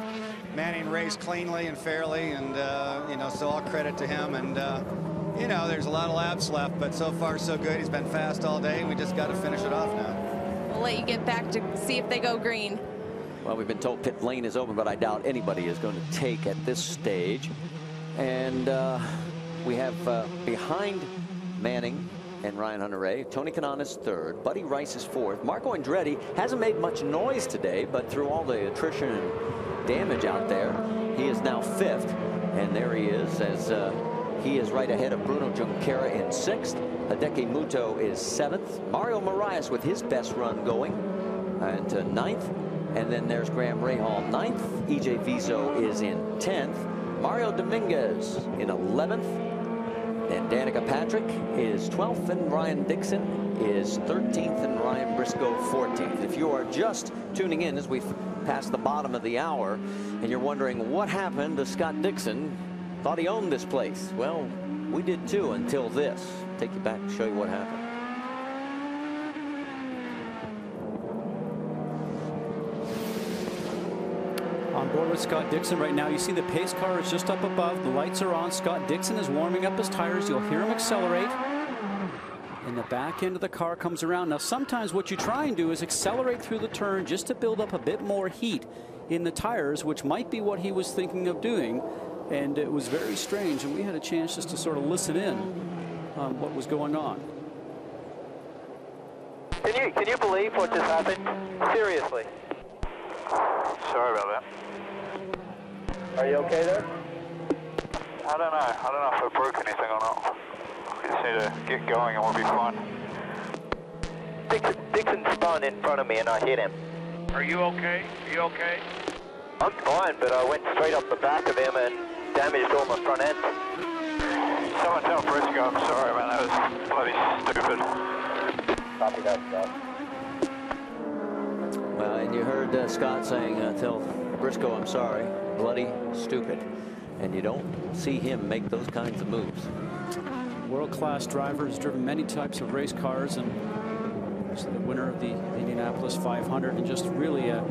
raced cleanly and fairly, and you know, so all credit to him. And you know, there's a lot of laps left, but so far so good. He's been fast all day, and we just got to finish it off now. We'll let you get back to see if they go green. Well, we've been told pit lane is open, but I doubt anybody is going to take at this stage. And we have behind Manning and Ryan Hunter-Reay, Tony Kanaan is third, Buddy Rice is fourth. Marco Andretti hasn't made much noise today, but through all the attrition and damage out there, he is now fifth. And there he is, as he is right ahead of Bruno Junqueira in sixth. Hideki Muto is seventh. Mario Moraes with his best run going into ninth. And then there's Graham Rahal, ninth. E.J. Vizo is in 10th. Mario Dominguez in 11th. And Danica Patrick is 12th, and Ryan Dixon is 13th, and Ryan Briscoe 14th. If you are just tuning in as we've passed the bottom of the hour and you're wondering what happened to Scott Dixon, thought he owned this place. Well, we did too until this. Take you back to show you what happened. On board with Scott Dixon right now. You see the pace car is just up above. The lights are on. Scott Dixon is warming up his tires. You'll hear him accelerate. And the back end of the car comes around. Now, sometimes what you try and do is accelerate through the turn just to build up a bit more heat in the tires, which might be what he was thinking of doing. And it was very strange. And we had a chance just to sort of listen in on what was going on. Can you believe what just happened? Seriously. Sorry about that. Are you okay there? I don't know. I don't know if I broke anything or not. We just need to get going and we'll be fine. Dixon spun in front of me and I hit him. Are you okay? Are you okay? I'm fine, but I went straight up the back of him and damaged all my front end. Someone tell Briscoe I'm sorry, man. That was bloody stupid. Copy that, Scott. Well, and you heard Scott saying, tell Briscoe I'm sorry, bloody stupid. And you don't see him make those kinds of moves. World-class driver, has driven many types of race cars, and the winner of the Indianapolis 500, and just really a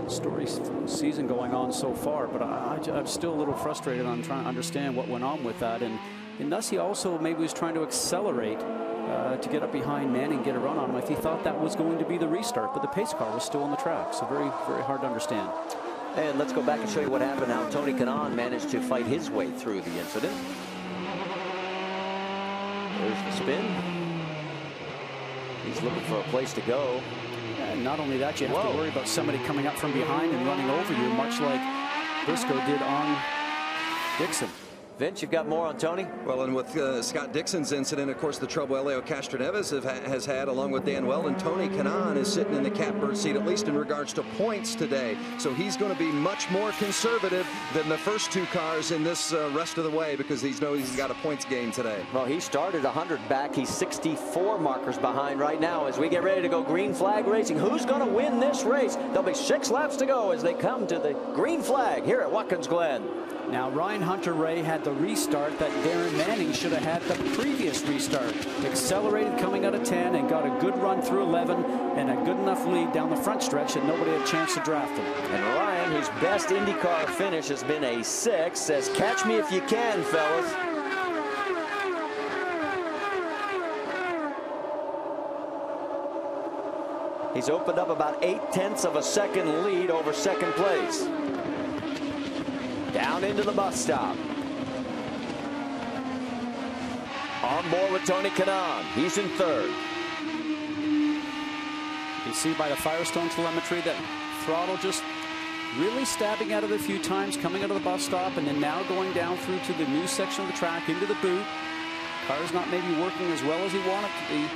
story season going on so far. But I'm still a little frustrated on trying to understand what went on with that, and thus he also maybe was trying to accelerate to get up behind Manning, get a run on him if he thought that was going to be the restart, but the pace car was still on the track, so very, very hard to understand. And let's go back and show you what happened, how Tony Kanaan managed to fight his way through the incident. There's the spin. He's looking for a place to go. And not only that, you have to worry about somebody coming up from behind and running over you, much like Briscoe did on Dixon. Vince, you've got more on Tony? Well, and with Scott Dixon's incident, of course, the trouble Elio Castroneves has had, along with Dan Well, and Tony Kanaan is sitting in the catbird seat, at least in regards to points today. So he's going to be much more conservative than the first two cars in this rest of the way, because he knows he's got a points game today. Well, he started 100 back. He's 64 markers behind right now as we get ready to go green flag racing. Who's going to win this race? There'll be 6 laps to go as they come to the green flag here at Watkins Glen. Now, Ryan Hunter-Reay had the restart that Taryn Manning should have had the previous restart. Accelerated coming out of 10 and got a good run through 11 and a good enough lead down the front stretch that nobody had a chance to draft him. And Ryan, whose best IndyCar finish has been a 6, says, catch me if you can, fellas. He's opened up about 0.8 of a second lead over second place. Down into the bus stop. On board with Tony Kanaan. He's in third. You see by the Firestone telemetry that throttle just really stabbing at it a few times, coming out of the bus stop, and then now going down through to the new section of the track into the boot. Car's not maybe working as well as he wanted to be.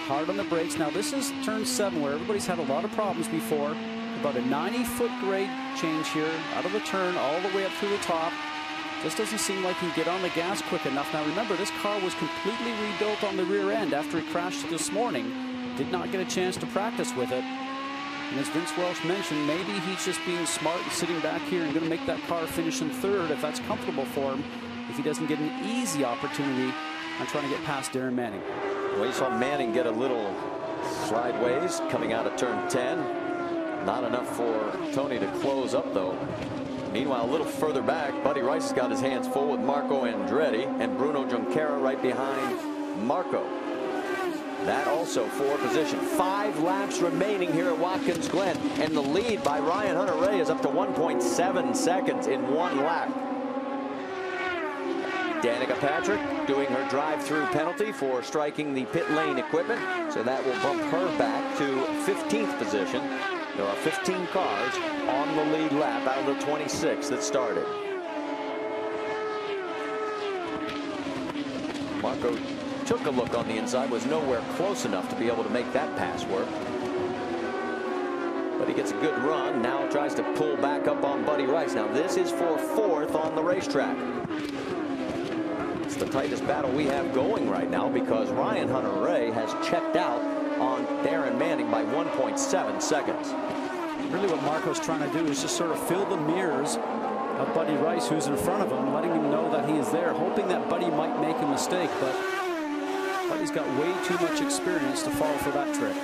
Hard on the brakes. Now this is turn 7 where everybody's had a lot of problems before. About a 90-foot grade change here, out of the turn all the way up through the top. Just doesn't seem like he can get on the gas quick enough. Now remember, this car was completely rebuilt on the rear end after he crashed this morning. Did not get a chance to practice with it. And as Vince Welch mentioned, maybe he's just being smart and sitting back here and going to make that car finish in third if that's comfortable for him, if he doesn't get an easy opportunity on trying to get past Taryn Manning. Well, you saw Manning get a little sideways coming out of turn 10. Not enough for Tony to close up, though. Meanwhile, a little further back, Buddy Rice has got his hands full with Marco Andretti and Bruno Junqueira right behind Marco. That also for position. 5 laps remaining here at Watkins Glen, and the lead by Ryan Hunter-Reay is up to 1.7 seconds in 1 lap. Danica Patrick doing her drive-through penalty for striking the pit lane equipment, so that will bump her back to 15th position. There are 15 cars on the lead lap out of the 26 that started. Marco took a look on the inside, was nowhere close enough to be able to make that pass work. But he gets a good run, now tries to pull back up on Buddy Rice. Now this is for 4th on the racetrack. It's the tightest battle we have going right now because Ryan Hunter-Reay has checked out on Taryn Manning by 1.7 seconds. Really what Marco's trying to do is just sort of fill the mirrors of Buddy Rice, who's in front of him, letting him know that he is there, hoping that Buddy might make a mistake, but Buddy's got way too much experience to fall for that trick.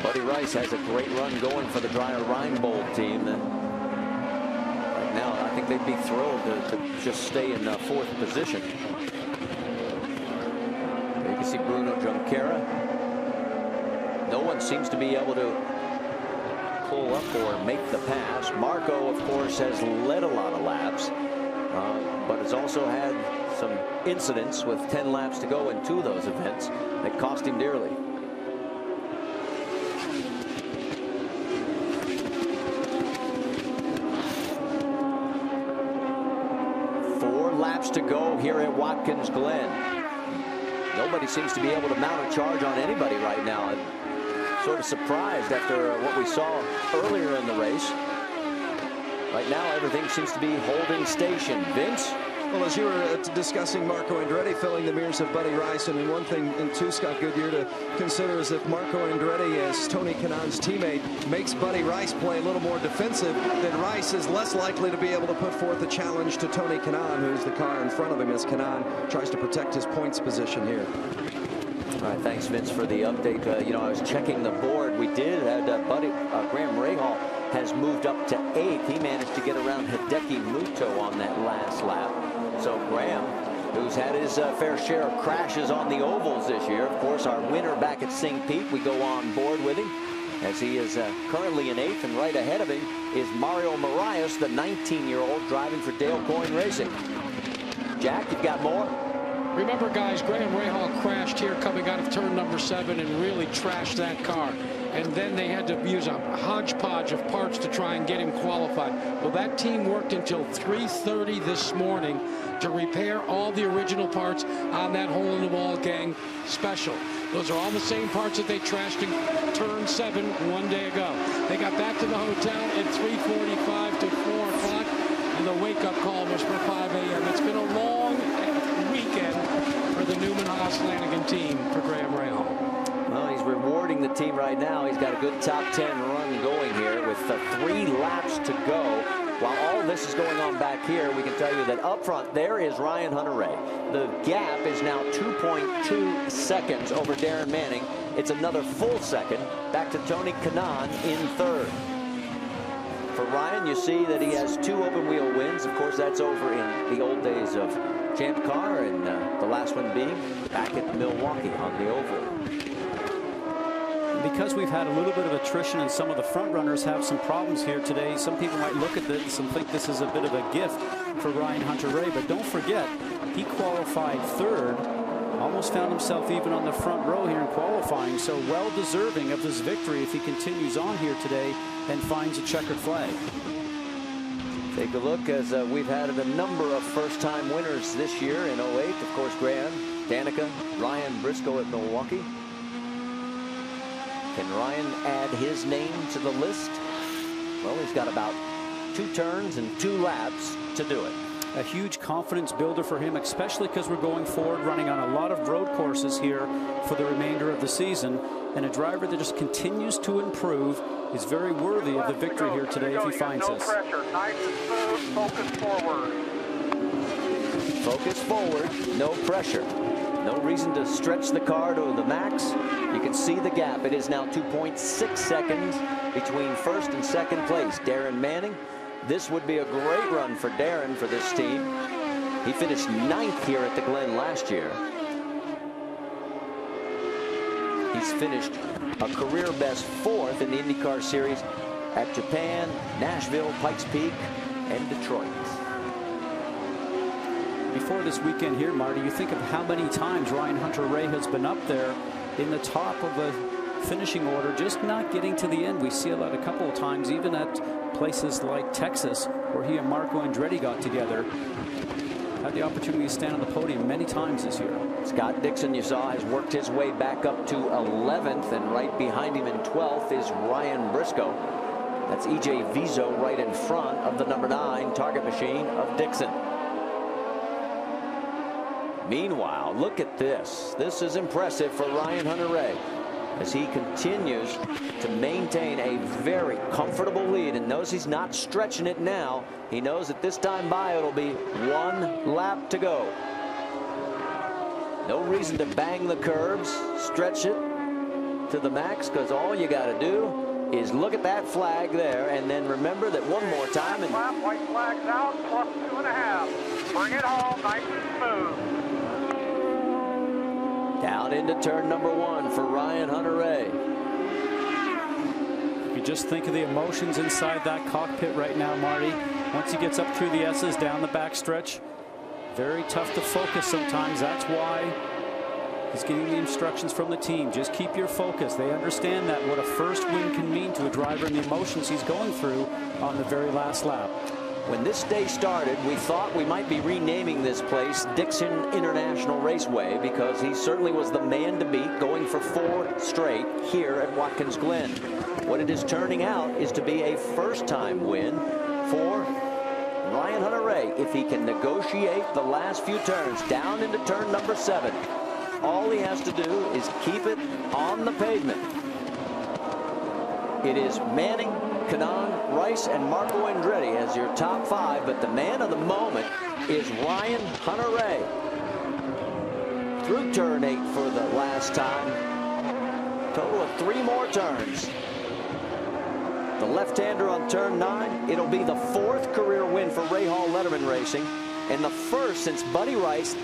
Buddy Rice has a great run going for the Dreyer Reinbold team. Right now, I think they'd be thrilled to just stay in 4th position. You can see Bruno Junqueira. No one seems to be able to pull up or make the pass. Marco, of course, has led a lot of laps, but has also had some incidents with 10 laps to go in 2 of those events that cost him dearly. Laps to go here at Watkins Glen. Nobody seems to be able to mount a charge on anybody right now. I'm sort of surprised after what we saw earlier in the race. Right now, everything seems to be holding station. Vince? Well, as you were discussing Marco Andretti filling the mirrors of Buddy Rice, and one thing, and two, Scott Goodyear, to consider is if Marco Andretti, as Tony Kanaan's teammate, makes Buddy Rice play a little more defensive, then Rice is less likely to be able to put forth a challenge to Tony Kanaan, who's the car in front of him, as Kanaan tries to protect his points position here. All right, thanks, Vince, for the update. You know, I was checking the board. We did had Graham Rahal has moved up to 8th. He managed to get around Hideki Muto on that last lap. So Graham, who's had his fair share of crashes on the ovals this year, of course, our winner back at St. Pete, we go on board with him as he is currently in 8th, and right ahead of him is Mario Marias, the 19-year-old driving for Dale Coyne Racing. Jack, you've got more? Remember, guys, Graham Rahal crashed here coming out of turn number 7 and really trashed that car. And then they had to use a hodgepodge of parts to try and get him qualified. Well, that team worked until 3:30 this morning to repair all the original parts on that hole-in-the-wall gang special. Those are all the same parts that they trashed in turn 7 1 day ago. They got back to the hotel at 3:45 to 4 o'clock, and the wake-up call was for 5 a.m. It's been a long weekend for the Newman Haas Lanigan team for Graham Rahal. Well, he's rewarding the team right now. He's got a good top 10 run going here with 3 laps to go. While all this is going on back here, we can tell you that up front there is Ryan Hunter-Reay. The gap is now 2.2 seconds over Taryn Manning. It's another full second back to Tony Kanaan in 3rd. For Ryan, you see that he has 2 open wheel wins. Of course, that's over in the old days of Champ Car, and the last one being back at Milwaukee on the oval. Because we've had a little bit of attrition and some of the front runners have some problems here today, some people might look at this and think this is a bit of a gift for Ryan Hunter-Reay, but don't forget, he qualified 3rd, almost found himself even on the front row here in qualifying, so well deserving of this victory if he continues on here today and finds a checkered flag. Take a look as we've had a number of first-time winners this year in 08. Of course, Graham, Danica, Ryan Briscoe at Milwaukee. Can Ryan add his name to the list? Well, he's got about 2 turns and 2 laps to do it. A huge confidence builder for him, especially because we're going forward running on a lot of road courses here for the remainder of the season. And a driver that just continues to improve is very worthy of the victory here today if he finds us. No pressure, nice and smooth, focus forward. Focus forward, no pressure. No reason to stretch the car to the max. You can see the gap. It is now 2.6 seconds between 1st and 2nd place. Taryn Manning. This would be a great run for Taryn for this team. He finished 9th here at the Glen last year. He's finished a career best 4th in the IndyCar series at Japan, Nashville, Pikes Peak, and Detroit. Before this weekend here, Marty, you think of how many times Ryan Hunter-Reay has been up there in the top of the finishing order, just not getting to the end. We see a couple of times, even at places like Texas, where he and Marco Andretti got together. Had the opportunity to stand on the podium many times this year. Scott Dixon, you saw, has worked his way back up to 11th, and right behind him in 12th is Ryan Briscoe. That's E.J. Vizo right in front of the number 9 target machine of Dixon. Meanwhile, look at this. This is impressive for Ryan Hunter-Reay as he continues to maintain a very comfortable lead and knows he's not stretching it now. He knows that this time by it'll be 1 lap to go. No reason to bang the curbs, stretch it, to the max, because all you got to do is look at that flag there, and then remember that one more time. And White flag's out, plus 2.5. Bring it home, nice and smooth. down into turn number 1 for Ryan Hunter-Reay. You just think of the emotions inside that cockpit right now, Marty. Once he gets up through the S's down the backstretch, very tough to focus sometimes. That's why he's getting the instructions from the team. Just keep your focus. They understand that what a first win can mean to a driver and the emotions he's going through on the very last lap. When this day started, we thought we might be renaming this place Dixon International Raceway, because he certainly was the man to beat, going for 4 straight here at Watkins Glen. What it is turning out is to be a first-time win for Ryan Hunter-Reay if he can negotiate the last few turns down into turn number 7. All he has to do is keep it on the pavement. It is Manning, Kanaan, Rice, and Marco Andretti as your top 5, but the man of the moment is Ryan Hunter-Reay. Through turn 8 for the last time. Total of 3 more turns. The left-hander on turn 9. It'll be the 4th career win for Ray Hall Letterman Racing, and the first since Buddy Rice,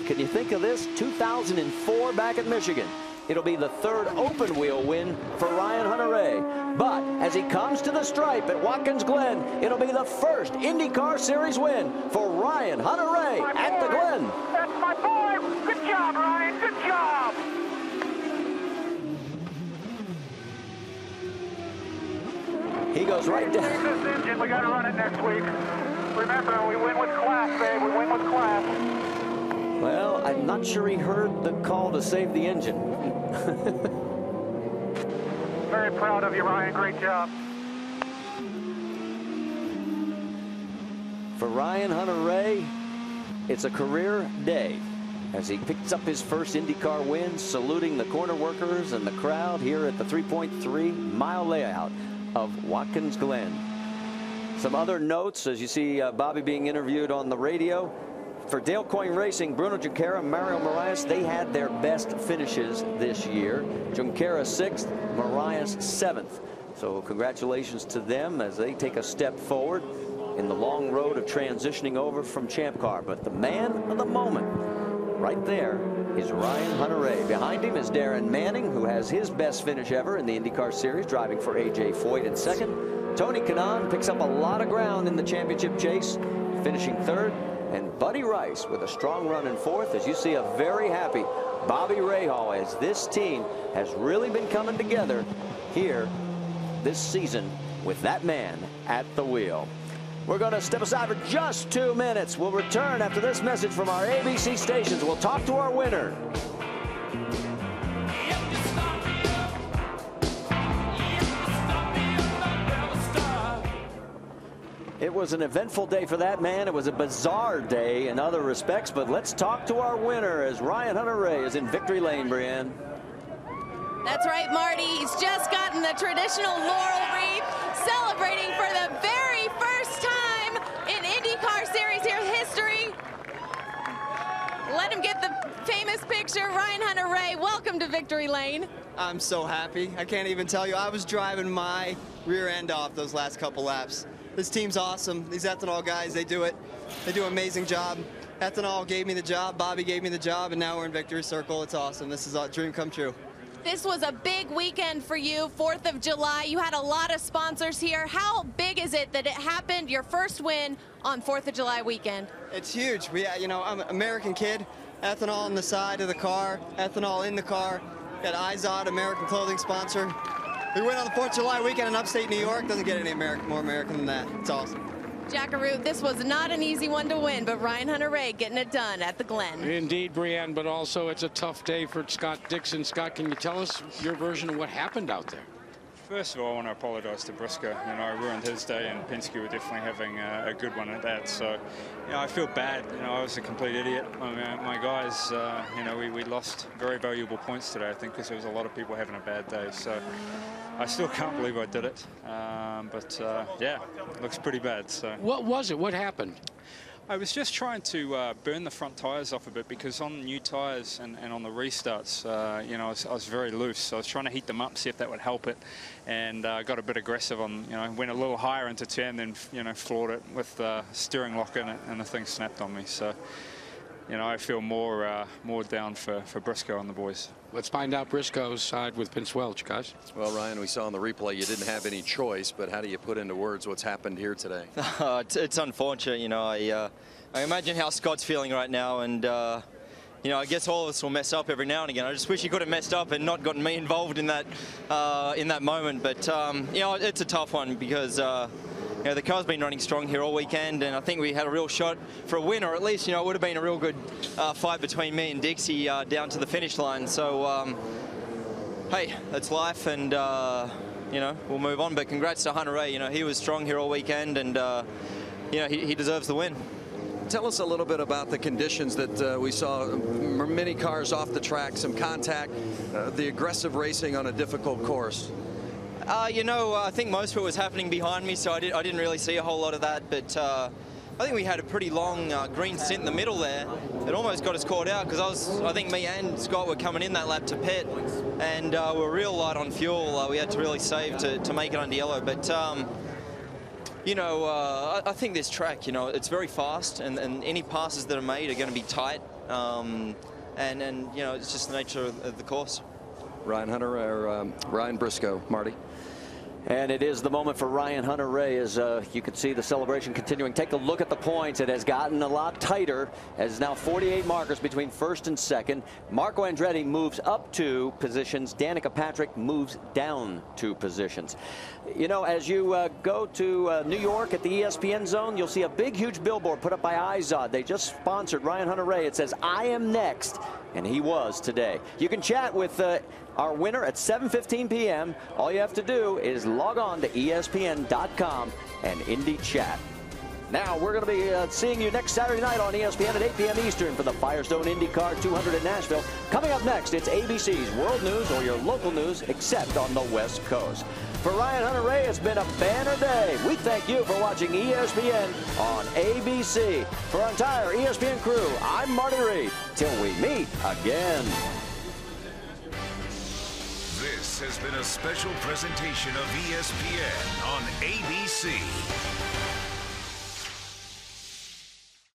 can you think of this, 2004 back at Michigan. It'll be the 3rd open wheel win for Ryan Hunter-Reay. But as he comes to the stripe at Watkins Glen, it'll be the 1st IndyCar Series win for Ryan Hunter-Reay at the Glen. That's my boy. Good job, Ryan. Good job. He goes right down. This engine, we got to run it next week. Remember, we win with class, babe. We win with class. Well, I'm not sure he heard the call to save the engine. Very proud of you, Ryan. Great job. For Ryan Hunter-Reay, it's a career day as he picks up his first IndyCar win, saluting the corner workers and the crowd here at the 3.3-mile layout of Watkins Glen. Some other notes as you see Bobby being interviewed on the radio. For Dale Coyne Racing, Bruno Junqueira, Mario Moraes, they had their best finishes this year. Junqueira 6th, Moraes 7th. So congratulations to them as they take a step forward in the long road of transitioning over from Champ Car. But the man of the moment right there is Ryan Hunter-Reay. Behind him is Taryn Manning, who has his best finish ever in the IndyCar Series, driving for A.J. Foyt in 2nd. Tony Kanaan picks up a lot of ground in the championship chase, finishing 3rd. And Buddy Rice with a strong run in 4th, as you see a very happy Bobby Rahal, as this team has really been coming together here this season with that man at the wheel. We're going to step aside for just 2 minutes. We'll return after this message from our ABC stations. We'll talk to our winner. It was an eventful day for that man. It was a bizarre day in other respects, but let's talk to our winner as Ryan Hunter-Reay is in victory lane, Brianne. That's right, Marty. He's just gotten the traditional laurel wreath, celebrating for the very first time in IndyCar Series here history. Let him get the famous picture. Ryan Hunter-Reay, welcome to victory lane. I'm so happy. I can't even tell you. I was driving my rear end off those last couple laps. This team's awesome. These ethanol guys, they do it. They do an amazing job. Ethanol gave me the job, Bobby gave me the job, and now we're in victory circle. It's awesome. This is a dream come true. This was a big weekend for you, 4th of July. You had a lot of sponsors here. How big is it that it happened, your first win on 4th of July weekend? It's huge. You know, I'm an American kid. Ethanol on the side of the car, ethanol in the car. Got Izod, American clothing sponsor. We win on the 4th of July weekend in upstate New York. Doesn't get any more American than that. It's awesome. Jackaroo, this was not an easy one to win, but Ryan Hunter-Reay getting it done at the Glen. Indeed, Brianne, but also it's a tough day for Scott Dixon. Scott, can you tell us your version of what happened out there? First of all, I want to apologise to Briscoe. You know, I ruined his day, and Penske were definitely having a good one at that. So, you know, I feel bad. You know, I was a complete idiot. My guys, you know, we lost very valuable points today, I think, because there was a lot of people having a bad day. So, I still can't believe I did it. Yeah, it looks pretty bad. So. What was it? What happened? I was just trying to burn the front tyres off a bit, because on new tyres and on the restarts, you know, I was very loose. So I was trying to heat them up, see if that would help it, and got a bit aggressive on, you know, went a little higher into turn, then, you know, floored it with the steering lock in it, and the thing snapped on me. So, you know, I feel more down for Briscoe and the boys. Let's find out Briscoe's side with Vince Welch, guys. Well, Ryan, we saw in the replay you didn't have any choice, but how do you put into words what's happened here today? It's unfortunate, you know. I imagine how Scott's feeling right now, and you know, I guess all of us will mess up every now and again. I just wish he could have messed up and not gotten me involved in that moment. But you know, it's a tough one, because you know, the car's been running strong here all weekend, and I think we had a real shot for a win, or at least, you know, it would have been a real good fight between me and Dixie down to the finish line. So, hey, that's life, and you know, we'll move on. But congrats to Hunter Ray. You know, he was strong here all weekend, and you know, he deserves the win. Tell us a little bit about the conditions that we saw. Many cars off the track, some contact, the aggressive racing on a difficult course. You know, I think most of it was happening behind me, so I didn't really see a whole lot of that. But I think we had a pretty long green stint in the middle there. It almost got us caught out, because I think me and Scott were coming in that lap to pit, and we're real light on fuel. We had to really save to make it under yellow. But you know, I think this track, you know, it's very fast, and any passes that are made are going to be tight. And you know, it's just the nature of the course. Ryan Hunter or Ryan Briscoe, Marty. And it is the moment for Ryan Hunter-Ray, as you can see the celebration continuing. Take a look at the points. It has gotten a lot tighter, as now 48 markers between first and second. Marco Andretti moves up 2 positions. Danica Patrick moves down 2 positions. You know, as you go to New York at the ESPN zone, you'll see a big, huge billboard put up by iZod. They just sponsored Ryan Hunter-Ray. It says, "I am next," and he was today. You can chat with our winner at 7:15 p.m. All you have to do is log on to ESPN.com and Indy Chat. Now, we're going to be seeing you next Saturday night on ESPN at 8 p.m. Eastern for the Firestone IndyCar 200 in Nashville. Coming up next, it's ABC's World News, or your local news, except on the West Coast. For Ryan Hunter-Ray, it's been a banner day. We thank you for watching ESPN on ABC. For our entire ESPN crew, I'm Marty Reed. Till we meet again. This has been a special presentation of ESPN on ABC.